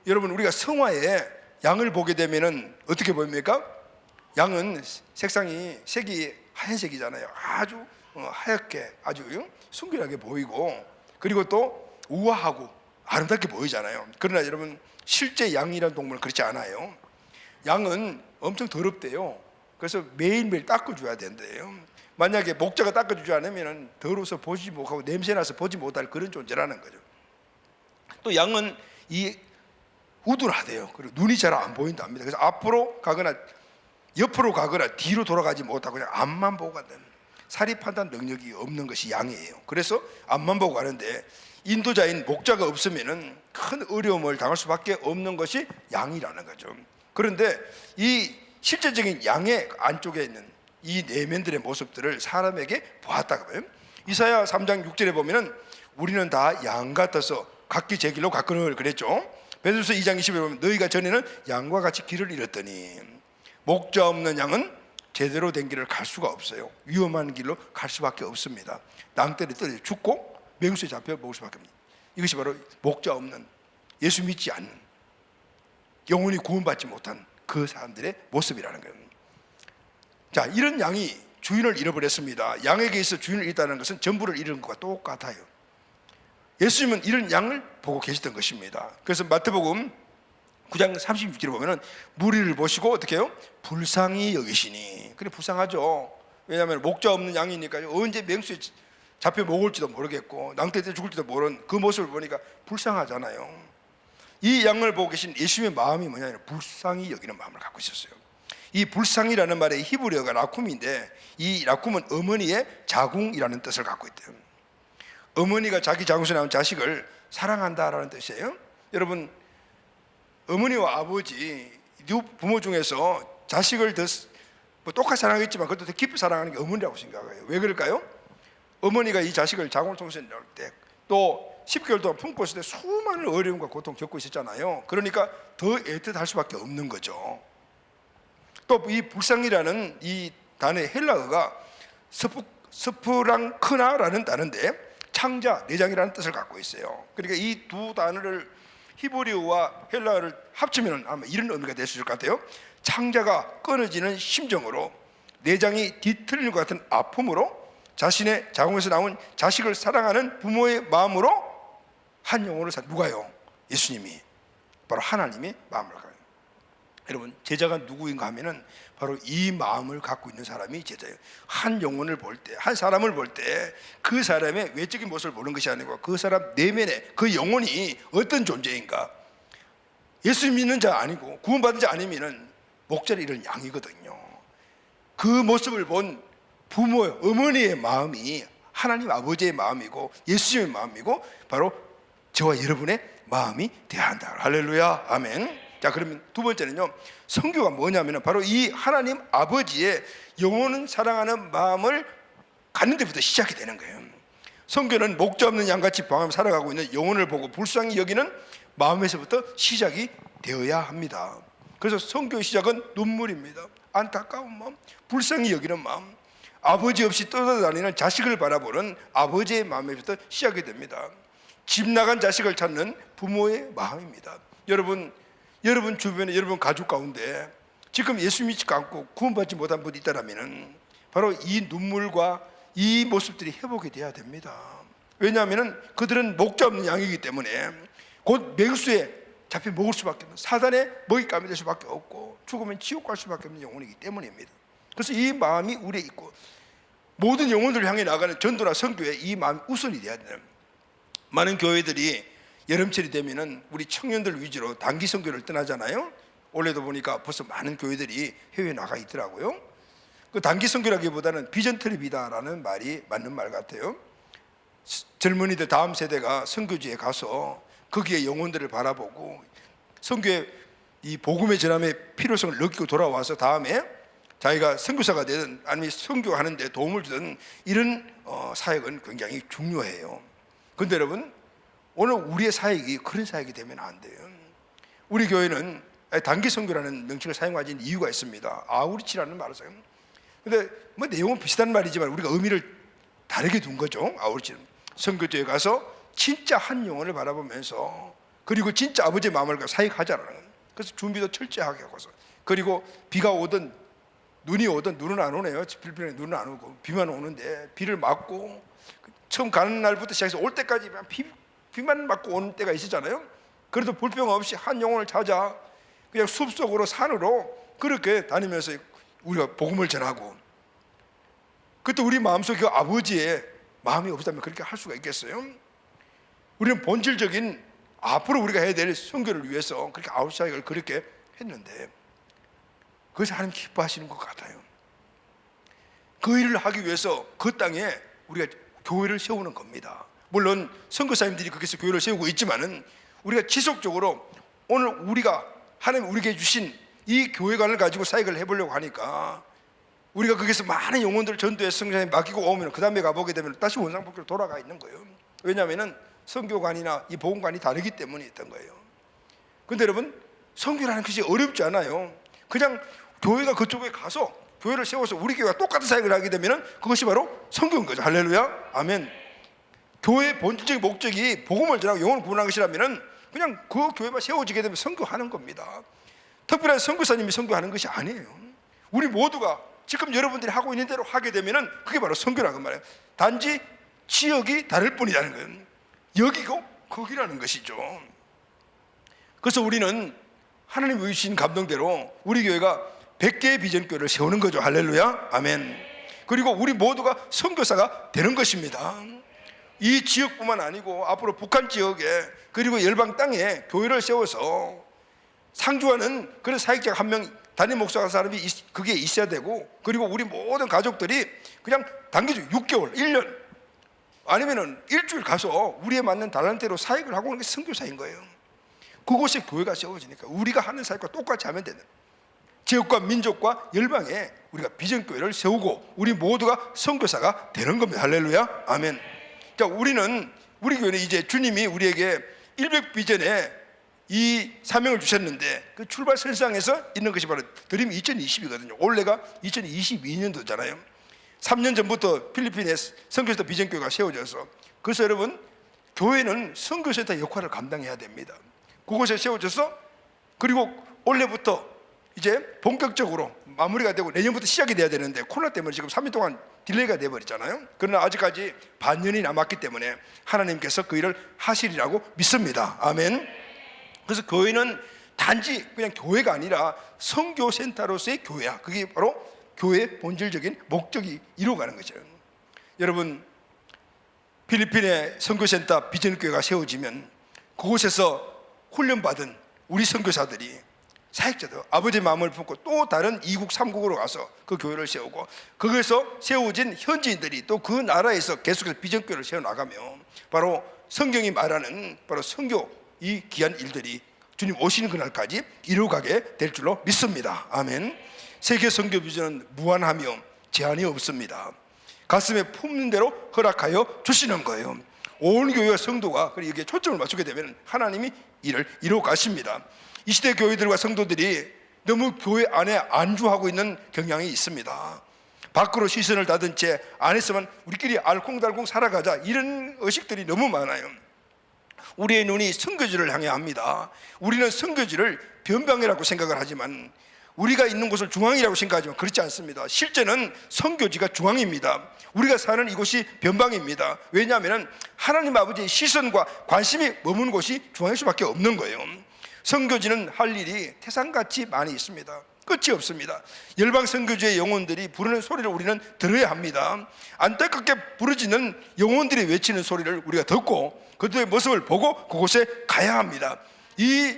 여러분, 우리가 성화에 양을 보게 되면은 어떻게 보입니까? 양은 색이 하얀색이잖아요. 아주 하얗게 아주 순결하게 보이고, 그리고 또 우아하고 아름답게 보이잖아요. 그러나 여러분, 실제 양이라는 동물은 그렇지 않아요. 양은 엄청 더럽대요. 그래서 매일매일 닦아줘야 된대요. 만약에 목자가 닦아주지 않으면 더러워서 보지 못하고 냄새나서 보지 못할 그런 존재라는 거죠. 또 양은 우둔하대요. 그리고 눈이 잘 안 보인답니다. 그래서 앞으로 가거나 옆으로 가거나 뒤로 돌아가지 못하고 그냥 앞만 보고 간다는, 사리 판단 능력이 없는 것이 양이에요. 그래서 앞만 보고 가는데, 인도자인 목자가 없으면 큰 어려움을 당할 수밖에 없는 것이 양이라는 거죠. 그런데 이 실제적인 양의 안쪽에 있는 이 내면들의 모습들을 사람에게 보았다고 해요. 이사야 3장 6절에 보면은 우리는 다 양 같아서 각기 제 길로 갔거늘 그랬죠. 베드로서 2장 20절에 보면 너희가 전에는 양과 같이 길을 잃었더니, 목자 없는 양은 제대로 된 길을 갈 수가 없어요. 위험한 길로 갈 수밖에 없습니다. 낭떠러지에 떨어져 죽고 맹수에 잡혀 먹을 수밖에 없습니다. 이것이 바로 목자 없는, 예수 믿지 않는, 영혼이 구원받지 못한 그 사람들의 모습이라는 거예요. 자, 이런 양이 주인을 잃어버렸습니다. 양에게 있어 주인을 잃다는 것은 전부를 잃은 것과 똑같아요. 예수님은 이런 양을 보고 계시던 것입니다. 그래서 마태복음 9장 36절에 보면은 무리를 보시고 어떻게 해요? 불쌍히 여기시니. 그래, 불쌍하죠. 왜냐하면 목자 없는 양이니까 언제 맹수에 잡혀 먹을지도 모르겠고 낭떠러지 때 죽을지도 모르는 그 모습을 보니까 불쌍하잖아요. 이 양을 보고 계신 예수님의 마음이 뭐냐면 불쌍히 여기는 마음을 갖고 있었어요. 이 불쌍이라는 말의 히브리어가 라쿰인데, 이 라쿰은 어머니의 자궁이라는 뜻을 갖고 있대요. 어머니가 자기 자궁에서 나온 자식을 사랑한다라는 뜻이에요. 여러분, 어머니와 아버지 두 부모 중에서 자식을 더 똑같이 사랑하겠지만 그것도 더 깊이 사랑하는 게 어머니라고 생각해요. 왜 그럴까요? 어머니가 이 자식을 자궁을 통해서 낳을 때 또 10개월 동안 품고 있을 때 수많은 어려움과 고통 겪고 있었잖아요. 그러니까 더 애틋할 수밖에 없는 거죠. 또 이 불쌍이라는 이 단어의 헬라어가 스프랑크나라는 단어인데 창자, 내장이라는 뜻을 갖고 있어요. 그러니까 이 두 단어를 히브리어와 헬라어를 합치면 아마 이런 의미가 될 수 있을 것 같아요. 창자가 끊어지는 심정으로, 내장이 뒤틀리는 것 같은 아픔으로 자신의 자궁에서 나온 자식을 사랑하는 부모의 마음으로 한 영혼을 누가요? 예수님이, 바로 하나님이 마음을 가요. 여러분, 제자가 누구인가 하면은 바로 이 마음을 갖고 있는 사람이 제자예요. 한 영혼을 볼 때, 한 사람을 볼 때 그 사람의 외적인 모습을 보는 것이 아니고 그 사람 내면에 그 영혼이 어떤 존재인가. 예수 믿는 자 아니고 구원받은 자 아니면은 목자를 잃은 양이거든요. 그 모습을 본 부모, 어머니의 마음이 하나님 아버지의 마음이고 예수님의 마음이고 바로 저와 여러분의 마음이 되어야 한다. 할렐루야, 아멘. 자, 그러면 두 번째는요, 선교가 뭐냐면 바로 이 하나님 아버지의 영혼을 사랑하는 마음을 갖는 데부터 시작이 되는 거예요. 선교는 목자 없는 양같이 방황 살아가고 있는 영혼을 보고 불쌍히 여기는 마음에서부터 시작이 되어야 합니다. 그래서 선교의 시작은 눈물입니다. 안타까운 마음, 불쌍히 여기는 마음, 아버지 없이 떠돌아다니는 자식을 바라보는 아버지의 마음에부터 시작이 됩니다. 집 나간 자식을 찾는 부모의 마음입니다. 여러분 주변에 여러분 가족 가운데 지금 예수 믿지 않고 구원받지 못한 분이 있다면 바로 이 눈물과 이 모습들이 회복이 돼야 됩니다. 왜냐하면 그들은 목자 없는 양이기 때문에 곧 맹수에 잡혀 먹을 수밖에 없는, 사단의 먹잇감이 될 수밖에 없고 죽으면 지옥 갈 수밖에 없는 영혼이기 때문입니다. 그래서 이 마음이 우리에 있고 모든 영혼들을 향해 나가는 전도나 선교에 이 마음이 우선이 돼야 돼요. 많은 교회들이 여름철이 되면은 우리 청년들 위주로 단기 선교를 떠나잖아요. 올해도 보니까 벌써 많은 교회들이 해외에 나가 있더라고요. 그 단기 선교라기보다는 비전 트립이다라는 말이 맞는 말 같아요. 젊은이들 다음 세대가 선교지에 가서 거기에 영혼들을 바라보고 선교의 이 복음의 전함의 필요성을 느끼고 돌아와서 다음에 자기가 선교사가 되든 아니면 선교하는 데 도움을 주든 이런 사역은 굉장히 중요해요. 그런데 여러분, 오늘 우리의 사역이 그런 사역이 되면 안 돼요. 우리 교회는 단기 선교라는 명칭을 사용하지 이유가 있습니다. 아우리치라는 말을 써요. 근데 뭐 내용은 비슷한 말이지만 우리가 의미를 다르게 둔 거죠. 아우리치는 선교지에 가서 진짜 한 영혼을 바라보면서 그리고 진짜 아버지의 마음을 사역하자라는 거예요. 그래서 준비도 철저하게 하고서, 그리고 비가 오든 눈이 오든, 눈은 안 오네요. 필리핀에 눈은 안 오고 비만 오는데 비를 맞고 처음 가는 날부터 시작해서 올 때까지 비만 맞고 오는 때가 있었잖아요. 그래도 불평 없이 한 영혼을 찾아 그냥 숲속으로 산으로 그렇게 다니면서 우리가 복음을 전하고, 그때 우리 마음속에 그 아버지의 마음이 없다면 그렇게 할 수가 있겠어요? 우리는 본질적인 앞으로 우리가 해야 될 선교를 위해서 그렇게 아웃사이드를 그렇게 했는데 그것을 하나님 기뻐하시는 것 같아요. 그 일을 하기 위해서 그 땅에 우리가 교회를 세우는 겁니다. 물론 선교사님들이 거기서 교회를 세우고 있지만은 우리가 지속적으로 오늘 우리가 하나님 우리에게 주신 이 교회관을 가지고 사역을 해보려고 하니까 우리가 거기서 많은 영혼들을 전도에 성장에 맡기고 오면 그 다음에 가보게 되면 다시 원상복귀로 돌아가 있는 거예요. 왜냐하면 선교관이나 이 복음관이 다르기 때문에 있던 거예요. 그런데 여러분, 선교라는 것이 어렵지 않아요. 그냥 교회가 그쪽에 가서 교회를 세워서 우리 교회가 똑같은 사역을 하게 되면 그것이 바로 선교인 거죠. 할렐루야, 아멘. 교회의 본질적인 목적이 복음을 전하고 영혼을 구원하는 것이라면 그냥 그 교회만 세워지게 되면 선교하는 겁니다. 특별한 선교사님이 선교하는 것이 아니에요. 우리 모두가 지금 여러분들이 하고 있는 대로 하게 되면 그게 바로 선교라는 말이에요. 단지 지역이 다를 뿐이라는 거예요. 여기고 거기라는 것이죠. 그래서 우리는 하나님이 주신 감동대로 우리 교회가 100개의 비전교회를 세우는 거죠. 할렐루야, 아멘. 그리고 우리 모두가 선교사가 되는 것입니다. 이 지역뿐만 아니고 앞으로 북한 지역에 그리고 열방 땅에 교회를 세워서 상주하는 그런 사역자가 한 명, 담임 목사가 사람이 그게 있어야 되고, 그리고 우리 모든 가족들이 그냥 단기적 6개월, 1년 아니면은 일주일 가서 우리에 맞는 달란트로 사역을 하고 오는 게 선교사인 거예요. 그곳에 교회가 세워지니까 우리가 하는 사역과 똑같이 하면 되는, 지역과 민족과 열방에 우리가 비전교회를 세우고 우리 모두가 선교사가 되는 겁니다. 할렐루야, 아멘. 자, 우리 교회는 이제 주님이 우리에게 100비전에 이 사명을 주셨는데 그 출발선상에서 있는 것이 바로 드림 2020이거든요. 올해가 2022년도잖아요. 3년 전부터 필리핀에 선교센터 비전교회가 세워져서, 그래서 여러분, 교회는 선교센터 역할을 감당해야 됩니다. 그곳에 세워져서, 그리고 올해부터 이제 본격적으로 마무리가 되고 내년부터 시작이 돼야 되는데 코로나 때문에 지금 3년 동안 딜레이가 돼버렸잖아요. 그러나 아직까지 반년이 남았기 때문에 하나님께서 그 일을 하시리라고 믿습니다. 아멘. 그래서 교회는 단지 그냥 교회가 아니라 선교센터로서의 교회야. 그게 바로 교회의 본질적인 목적이 이루어가는 거죠. 여러분, 필리핀의 선교센터 비전교회가 세워지면 그곳에서 훈련받은 우리 선교사들이, 사역자들, 아버지의 마음을 품고 또 다른 2국 3국으로 가서 그 교회를 세우고, 거기서 세워진 현지인들이 또 그 나라에서 계속해서 비전교회를 세워나가며 바로 성경이 말하는 바로 선교, 이 귀한 일들이 주님 오시는 그날까지 이루어가게 될 줄로 믿습니다. 아멘. 세계 선교 비전은 무한하며 제한이 없습니다. 가슴에 품는 대로 허락하여 주시는 거예요. 온 교회와 성도가 여기에 초점을 맞추게 되면 하나님이 일을 이루어 가십니다. 이 시대 교회들과 성도들이 너무 교회 안에 안주하고 있는 경향이 있습니다. 밖으로 시선을 닫은 채 안에서만 우리끼리 알콩달콩 살아가자, 이런 의식들이 너무 많아요. 우리의 눈이 선교지를 향해 합니다. 우리는 선교지를 변방이라고 생각을 하지만, 우리가 있는 곳을 중앙이라고 생각하지만 그렇지 않습니다. 실제는 선교지가 중앙입니다. 우리가 사는 이곳이 변방입니다. 왜냐하면 하나님 아버지의 시선과 관심이 머무는 곳이 중앙일 수밖에 없는 거예요. 선교지는 할 일이 태산같이 많이 있습니다. 끝이 없습니다. 열방 선교지의 영혼들이 부르는 소리를 우리는 들어야 합니다. 안타깝게 부르짖는 영혼들이 외치는 소리를 우리가 듣고 그들의 모습을 보고 그곳에 가야 합니다. 이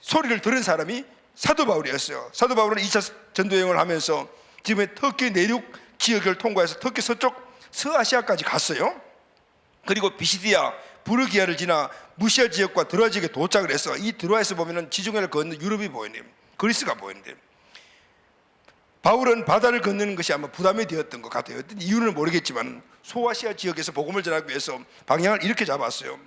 소리를 들은 사람이 사도 바울이었어요. 사도 바울은 2차 전도여행을 하면서 지금 터키 내륙 지역을 통과해서 터키 서쪽 서아시아까지 갔어요. 그리고 비시디아, 부르기아를 지나 무시아 지역과 드로아 지역에 도착을 해서, 이 드로아에서 보면 지중해를 건너 유럽이 보이는데, 그리스가 보이는데, 바울은 바다를 건너는 것이 아마 부담이 되었던 것 같아요. 이유는 모르겠지만 소아시아 지역에서 복음을 전하기 위해서 방향을 이렇게 잡았어요.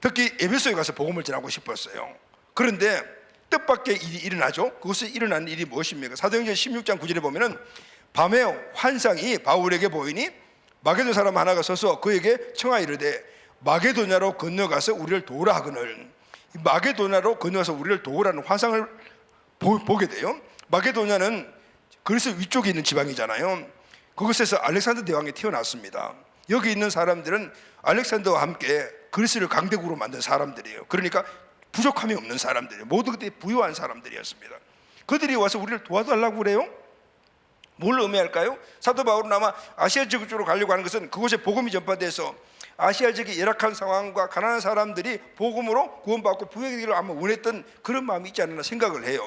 특히 에베소에 가서 복음을 전하고 싶었어요. 그런데 뜻밖의 일이 일어나죠. 그것에 일어난 일이 무엇입니까? 사도행전 16장 9절에 보면은 밤에 환상이 바울에게 보이니 마게도 사람 하나가 서서 그에게 청하이르되 마게도냐로 건너가서 우리를 도우라 하거늘. 마게도냐로 건너가서 우리를 도우라는 환상을 보게 돼요. 마게도냐는 그리스 위쪽에 있는 지방이잖아요. 그곳에서 알렉산더 대왕이 태어났습니다. 여기 있는 사람들은 알렉산더와 함께 그리스를 강대국으로 만든 사람들이에요. 그러니까 부족함이 없는 사람들이에요. 모두 그때 부유한 사람들이었습니다. 그들이 와서 우리를 도와달라고 그래요? 뭘 의미할까요? 사도 바울은 아마 아시아 지역 쪽으로 가려고 하는 것은 그곳에 복음이 전파돼서 아시아 지역의 열악한 상황과 가난한 사람들이 복음으로 구원받고 부유하기를 아마 원했던 그런 마음이 있지 않나 생각을 해요.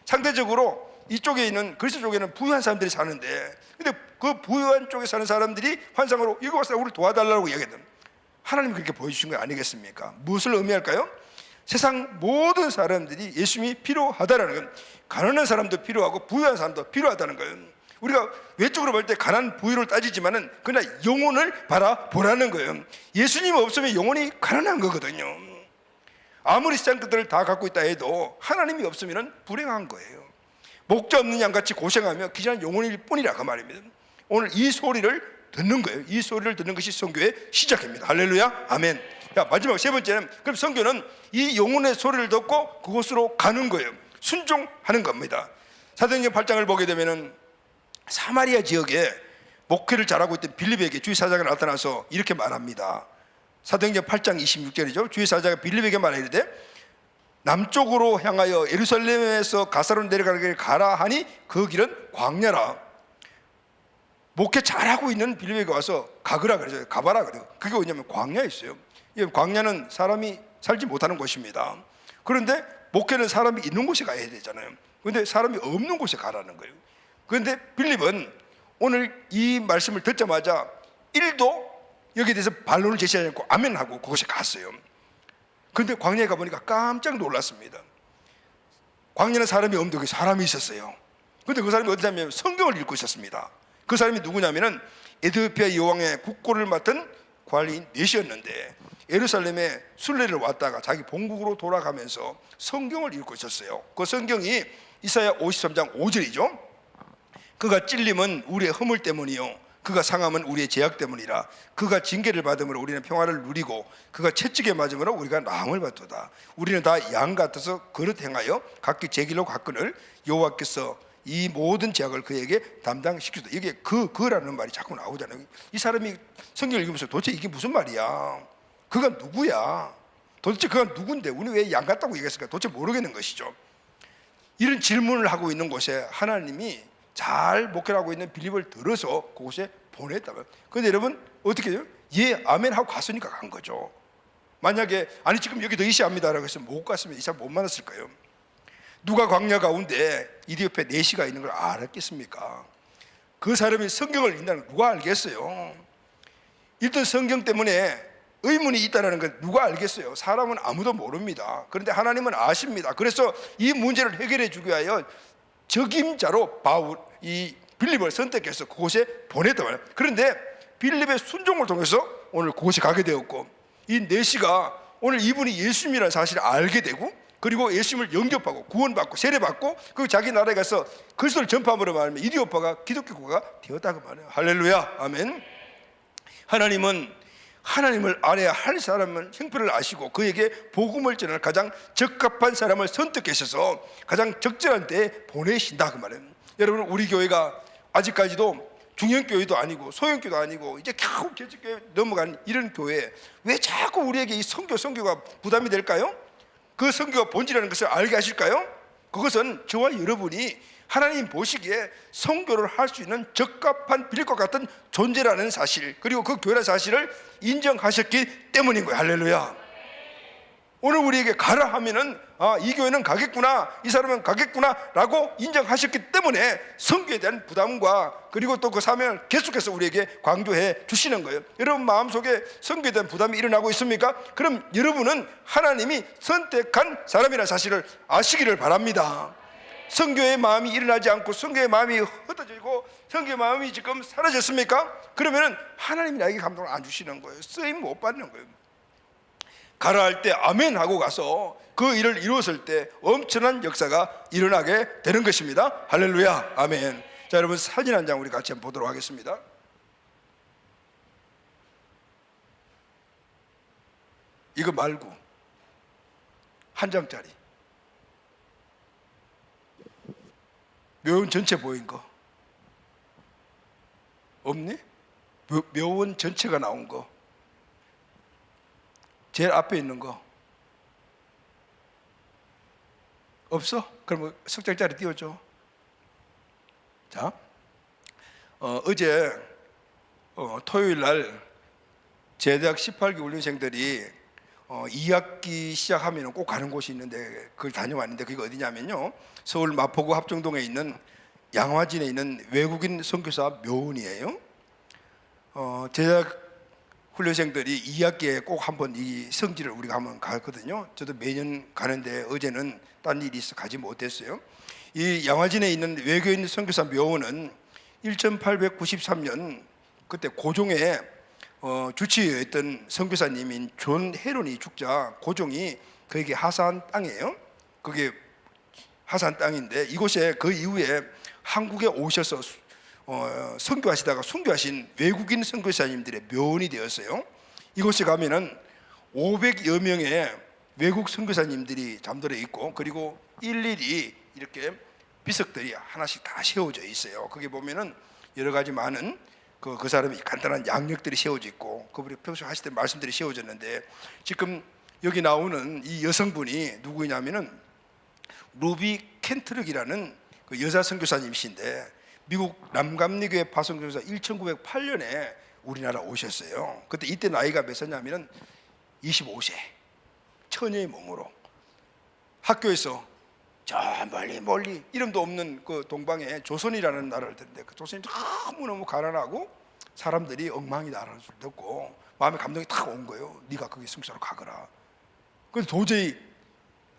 상대적으로 이쪽에 있는 그리스 쪽에는 부유한 사람들이 사는데, 근데 그 부유한 쪽에 사는 사람들이 환상으로 이거 와서 우리를 도와달라고 이야기했던, 하나님이 그렇게 보여주신 거 아니겠습니까? 무엇을 의미할까요? 세상 모든 사람들이 예수님이 필요하다라는 건, 가난한 사람도 필요하고 부유한 사람도 필요하다는 거예요. 우리가 외적으로 볼 때 가난 부유를 따지지만은 그러나 영혼을 바라보라는 거예요. 예수님 없으면 영혼이 가난한 거거든요. 아무리 세상 것들을 다 갖고 있다 해도 하나님이 없으면 불행한 거예요. 목자 없는 양같이 고생하며 귀한 영혼일 뿐이라 그 말입니다. 오늘 이 소리를 듣는 거예요. 이 소리를 듣는 것이 선교의 시작입니다. 할렐루야, 아멘. 자, 마지막 세 번째는, 그럼 선교는 이 영혼의 소리를 듣고 그곳으로 가는 거예요. 순종하는 겁니다. 사도행전 8장을 보게 되면은 사마리아 지역에 목회를 잘하고 있던 빌립에게 주의 사자가 나타나서 이렇게 말합니다. 사도행전 8장 26절이죠. 주의 사자가 빌립에게 말하이르되 남쪽으로 향하여 예루살렘에서 가사로 내려가는 길을 가라 하니 그 길은 광야라. 목회 잘하고 있는 빌립에게 와서 가거라 그러죠. 가봐라 그래요. 그게 뭐냐면 광야에 있어요. 광야는 사람이 살지 못하는 곳입니다. 그런데 목회는 사람이 있는 곳에 가야 되잖아요. 그런데 사람이 없는 곳에 가라는 거예요. 그런데 빌립은 오늘 이 말씀을 듣자마자 1도 여기에 대해서 반론을 제시하지 않고 아멘하고 그곳에 갔어요. 그런데 광야에 가보니까 깜짝 놀랐습니다. 광야는 사람이 없는데 거기 사람이 있었어요. 그런데 그 사람이 어디냐면 성경을 읽고 있었습니다. 그 사람이 누구냐면은 에티오피아 여왕의 국고를 맡은 관리인 넷이었는데 예루살렘에 순례를 왔다가 자기 본국으로 돌아가면서 성경을 읽고 있었어요. 그 성경이 이사야 53장 5절이죠. 그가 찔림은 우리의 허물 때문이요 그가 상함은 우리의 죄악 때문이라. 그가 징계를 받음으로 우리는 평화를 누리고 그가 채찍에 맞음으로 우리가 나음을 받도다. 우리는 다 양 같아서 그릇 행하여 각기 제 길로 갔거늘 여호와께서 이 모든 제약을 그에게 담당시키다. 이게 그라는 말이 자꾸 나오잖아요. 이 사람이 성경을 읽으면서 도대체 이게 무슨 말이야? 그가 누구야? 도대체 그가 누군데 우리 왜 양 같다고 얘기했을까? 도대체 모르겠는 것이죠. 이런 질문을 하고 있는 곳에 하나님이 잘 목회를 하고 있는 빌립을 들어서 그곳에 보냈다고요. 그런데 여러분 어떻게 돼요? 예, 아멘 하고 갔으니까 간 거죠. 만약에 아니 지금 여기 더 있어야합니다라고 해서 못 갔으면 이 사람 못 만났을 거예요. 누가 광야 가운데 이디오페 내시가 있는 걸 알았겠습니까? 그 사람이 성경을 읽는다는 걸 누가 알겠어요? 일단 성경 때문에 의문이 있다는 건 누가 알겠어요? 사람은 아무도 모릅니다. 그런데 하나님은 아십니다. 그래서 이 문제를 해결해 주기 위하여 적임자로 이 빌립을 선택해서 그곳에 보냈단 말이에요. 그런데 빌립의 순종을 통해서 오늘 그곳에 가게 되었고, 이 내시가 오늘 이분이 예수님이라는 사실을 알게 되고, 그리고 예수님을 영접하고 구원받고 세례받고 그리고 자기 나라에 가서 그리스도를 전파함으로 말하면 이디오파가 기독교가 되었다고 말해요. 할렐루야, 아멘. 하나님은 하나님을 알아야 할 사람은 형편을 아시고 그에게 복음을 전할 가장 적합한 사람을 선택하셔서 가장 적절한 때에 보내신다 그 말이에요. 여러분, 우리 교회가 아직까지도 중형교회도 아니고 소형교회도 아니고 이제 겨우 개척교회 넘어간 이런 교회, 왜 자꾸 우리에게 이 선교가 부담이 될까요? 그 선교가 본질이라는 것을 알게 하실까요? 그것은 저와 여러분이 하나님 보시기에 선교를 할 수 있는 적합한 빌립과 같은 존재라는 사실, 그리고 그 교회라는 사실을 인정하셨기 때문인 거예요. 할렐루야. 오늘 우리에게 가라 하면은 이 교회는 가겠구나, 이 사람은 가겠구나 라고 인정하셨기 때문에 선교에 대한 부담과 그리고 또 그 사명을 계속해서 우리에게 강조해 주시는 거예요. 여러분 마음속에 선교에 대한 부담이 일어나고 있습니까? 그럼 여러분은 하나님이 선택한 사람이라는 사실을 아시기를 바랍니다. 선교의 마음이 일어나지 않고 선교의 마음이 흩어지고 선교의 마음이 지금 사라졌습니까? 그러면은 하나님이 나에게 감동을 안 주시는 거예요. 쓰임 못 받는 거예요. 가라 할 때 아멘 하고 가서 그 일을 이루었을 때 엄청난 역사가 일어나게 되는 것입니다. 할렐루야, 아멘. 자, 여러분 사진 한 장 우리 같이 한번 보도록 하겠습니다. 이거 말고 한 장짜리 묘원 전체 보인 거 없니? 묘원 전체가 나온 거 제일 앞에 있는 거 없어? 그럼 석 장짜리 띄워줘. 자, 어제 토요일 날 제대학 18기 훈련생들이 2학기 시작하면 꼭 가는 곳이 있는데 그걸 다녀왔는데 그게 어디냐면요, 서울 마포구 합정동에 있는 양화진에 있는 외국인 선교사 묘원이에요. 제대학 훈련생들이 2학기에 꼭 한번 이 성지를 우리가 한번 가거든요. 저도 매년 가는데 어제는 딴 일이 있어 가지 못했어요. 이 양화진에 있는 외교인 선교사 묘원은 1893년 그때 고종의 주치의였던 선교사님인 존 헤론이 죽자 고종이 그에게 하사한 땅이에요. 그게 하사한 땅인데 이곳에 그 이후에 한국에 오셔서 선교하시다가 순교하신 외국인 선교사님들의 묘원이 되었어요. 이곳에 가면은 500여 명의 외국 선교사님들이 잠들어 있고 그리고 일일이 이렇게 비석들이 하나씩 다 세워져 있어요. 거기 보면은 여러 가지 많은 그 사람이 간단한 양력들이 세워져 있고 그분이 평소에 하실 때 말씀들이 세워졌는데 지금 여기 나오는 이 여성분이 누구냐면은 루비 켄트럭이라는 그 여자 선교사님이신데 미국 남감리교회 파송교사 1908년에 우리나라 오셨어요. 그때 이때 나이가 몇 살이냐면은 25세 처녀의 몸으로 학교에서 저 멀리 이름도 없는 그 동방에 조선이라는 나라를 듣는데 그 조선이 너무너무 가난하고 사람들이 엉망이 나라를 듣고 마음에 감동이 탁 온 거예요. 네가 거기 승사로 가거라. 그래서 도저히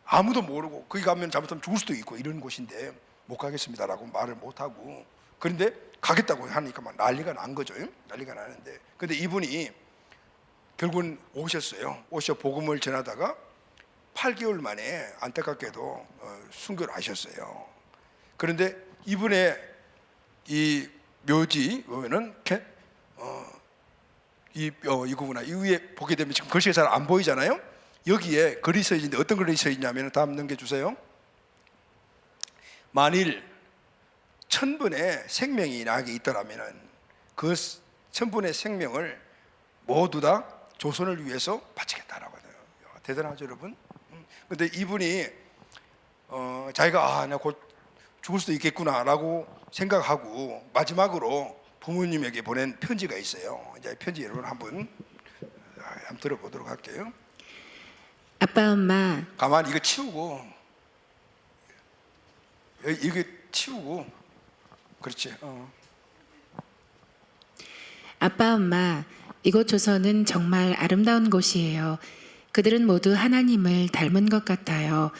아무도 모르고 거기 가면 잘못하면 죽을 수도 있고 이런 곳인데 못 가겠습니다라고 말을 못하고 그런데 가겠다고 하니까 막 난리가 난 거죠. 난리가 나는데 근데 이분이 결국은 오셨어요. 오셔 복음을 전하다가 8개월 만에 안타깝게도 순교를 하셨어요. 그런데 이분의 이 묘지 보면은 이거구나. 이 위에 보게 되면 지금 글씨가 잘 안 보이잖아요. 여기에 글이 써 있는데 어떤 글이 써 있냐면 다음 넘겨주세요. 만일 천분의 생명이 나에게 있더라면 그 천분의 생명을 모두 다 조선을 위해서 바치겠다라고 하네요. 대단하죠, 여러분? 근데 이분이 자기가 내가 곧 죽을 수도 있겠구나라고 생각하고 마지막으로 부모님에게 보낸 편지가 있어요. 이제 편지 여러분 한번 들어보도록 할게요. 아빠, 엄마, 가만히 이거 치우고 이거 치우고 그렇지. 아빠, 엄마, 이곳 조선은 정말 아름다운 곳이에요. 그들은 모두 하나님을 닮은 것 같아요.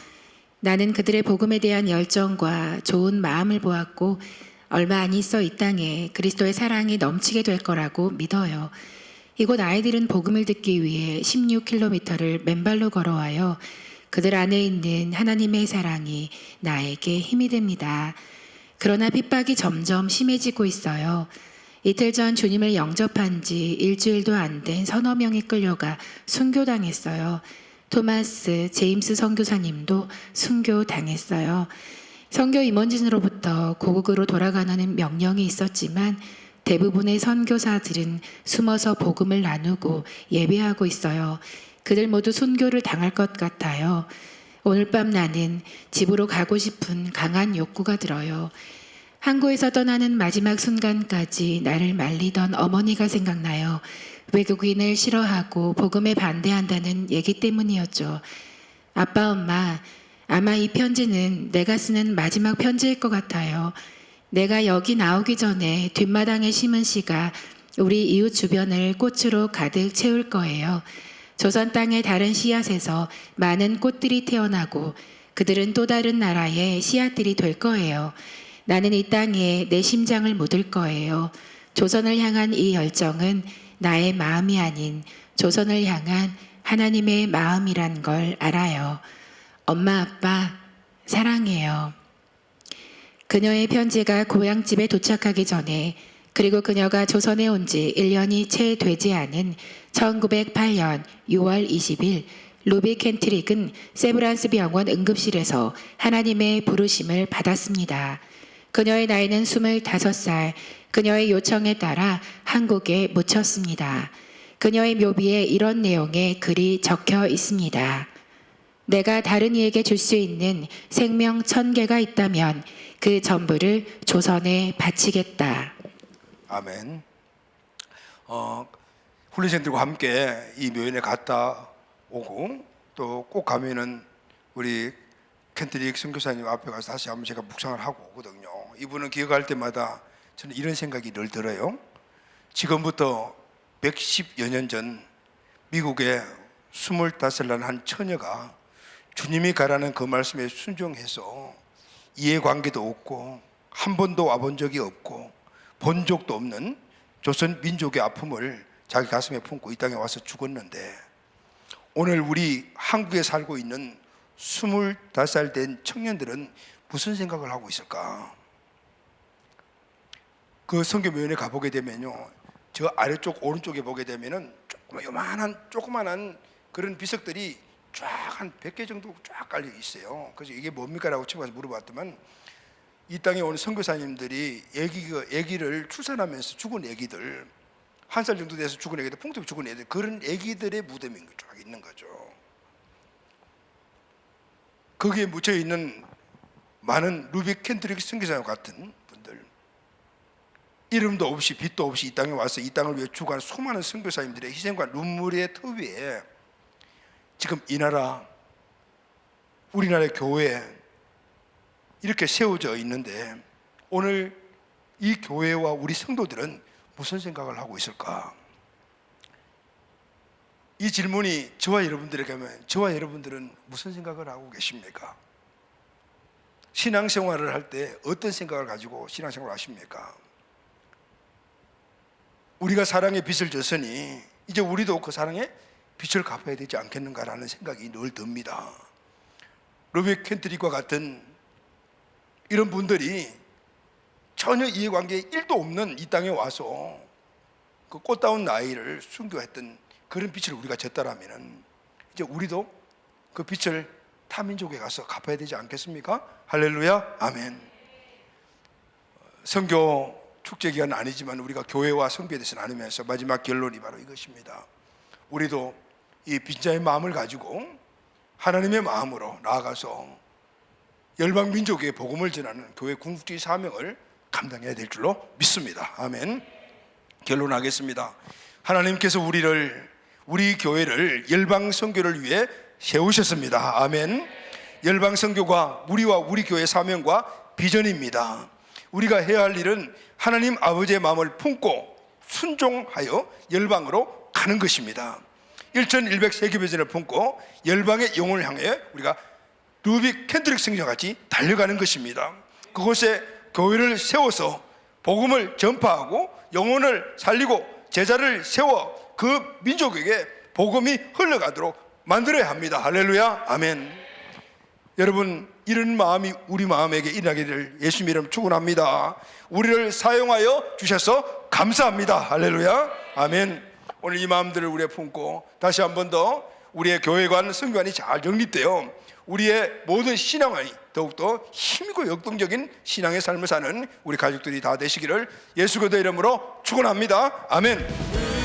나는 그들의 복음에 대한 열정과 좋은 마음을 보았고 얼마 안 있어 이 땅에 그리스도의 사랑이 넘치게 될 거라고 믿어요. 이곳 아이들은 복음을 듣기 위해 16km를 맨발로 걸어와요. 그들 안에 있는 하나님의 사랑이 나에게 힘이 됩니다. 그러나 핍박이 점점 심해지고 있어요. 이틀 전 주님을 영접한 지 일주일도 안 된 서너 명이 끌려가 순교당했어요. 토마스, 제임스 선교사님도 순교당했어요. 선교 임원진으로부터 고국으로 돌아가라는 명령이 있었지만 대부분의 선교사들은 숨어서 복음을 나누고 예배하고 있어요. 그들 모두 순교를 당할 것 같아요. 오늘 밤 나는 집으로 가고 싶은 강한 욕구가 들어요. 항구에서 떠나는 마지막 순간까지 나를 말리던 어머니가 생각나요. 외국인을 싫어하고 복음에 반대한다는 얘기 때문이었죠. 아빠, 엄마, 아마 이 편지는 내가 쓰는 마지막 편지일 것 같아요. 내가 여기 나오기 전에 뒷마당에 심은 씨가 우리 이웃 주변을 꽃으로 가득 채울 거예요. 조선 땅의 다른 씨앗에서 많은 꽃들이 태어나고 그들은 또 다른 나라의 씨앗들이 될 거예요. 나는 이 땅에 내 심장을 묻을 거예요. 조선을 향한 이 열정은 나의 마음이 아닌 조선을 향한 하나님의 마음이란 걸 알아요. 엄마, 아빠, 사랑해요. 그녀의 편지가 고향집에 도착하기 전에 그리고 그녀가 조선에 온 지 1년이 채 되지 않은 1908년 6월 20일 루비 켄트릭은 세브란스 병원 응급실에서 하나님의 부르심을 받았습니다. 그녀의 나이는 25살, 그녀의 요청에 따라 한국에 묻혔습니다. 그녀의 묘비에 이런 내용의 글이 적혀 있습니다. 내가 다른 이에게 줄 수 있는 생명 1000개가 있다면 그 전부를 조선에 바치겠다. 아멘. 훈련생들과 함께 이 묘연에 갔다 오고 또 꼭 가면은 우리 켄트릭 선교사님 앞에 가서 다시 한번 제가 묵상을 하고 오거든요. 이분은 기억할 때마다 저는 이런 생각이 늘 들어요. 지금부터 110여 년 전 미국의 25살 한 처녀가 주님이 가라는 그 말씀에 순종해서 이해관계도 없고 한 번도 와본 적이 없고 본 적도 없는 조선 민족의 아픔을 자기 가슴에 품고 이 땅에 와서 죽었는데 오늘 우리 한국에 살고 있는 25살 된 청년들은 무슨 생각을 하고 있을까? 그 선교 묘연에 가보게 되면요, 저 아래쪽 오른쪽에 보게 되면은 조그만한 그런 비석들이 쫙 한 100개 정도 쫙 깔려 있어요. 그래서 이게 뭡니까? 라고 친구가 물어봤더만 이 땅에 오는 선교사님들이 애기를 출산하면서 죽은 애기들, 1살 정도 돼서 죽은 애기들, 풍토에 죽은 애들, 그런 애기들의 무덤이 쫙 있는 거죠. 거기에 묻혀 있는 많은 루비 켄트릭 선교사님 같은 분들, 이름도 없이 빛도 없이 이 땅에 와서 이 땅을 위해 죽어가는 수많은 선교사님들의 희생과 눈물의 터 위에 지금 이 나라, 우리나라의 교회 이렇게 세워져 있는데 오늘 이 교회와 우리 성도들은 무슨 생각을 하고 있을까? 이 질문이 저와 여러분들에게 하면 저와 여러분들은 무슨 생각을 하고 계십니까? 신앙생활을 할 때 어떤 생각을 가지고 신앙생활을 하십니까? 우리가 사랑의 빚을 졌으니 이제 우리도 그 사랑의 빚을 갚아야 되지 않겠는가라는 생각이 늘 듭니다. 루비 켄트릭과 같은 이런 분들이 전혀 이해관계 1도 없는 이 땅에 와서 그 꽃다운 나이를 순교했던 그런 빚을 우리가 졌다라면 이제 우리도 그 빚을 타민족에 가서 갚아야 되지 않겠습니까? 할렐루야, 아멘. 선교 축제 기간은 아니지만 우리가 교회와 선교에 대해서 나누면서 마지막 결론이 바로 이것입니다. 우리도 이 빈자의 마음을 가지고 하나님의 마음으로 나아가서 열방 민족의 복음을 전하는 교회 궁극적인 사명을 감당해야 될 줄로 믿습니다. 아멘. 결론하겠습니다. 하나님께서 우리 교회를 열방 선교를 위해 세우셨습니다. 아멘. 열방 선교가 우리와 우리 교회의 사명과 비전입니다. 우리가 해야 할 일은 하나님 아버지의 마음을 품고 순종하여 열방으로 가는 것입니다. 1100세기 비전을 품고 열방의 영혼을 향해 우리가 루비 캔드릭 성경과 같이 달려가는 것입니다. 그곳에 교회를 세워서 복음을 전파하고 영혼을 살리고 제자를 세워 그 민족에게 복음이 흘러가도록 만들어야 합니다. 할렐루야. 아멘. 여러분, 이런 마음이 우리 마음에게 일어나기를 예수님 이름 축원합니다. 우리를 사용하여 주셔서 감사합니다. 할렐루야. 아멘. 오늘 이 마음들을 우리가 품고 다시 한 번 더 우리의 교회관, 선교관이 잘 정립되어 우리의 모든 신앙이 더욱더 힘있고 역동적인 신앙의 삶을 사는 우리 가족들이 다 되시기를 예수 그리스도의 이름으로 축원합니다. 아멘.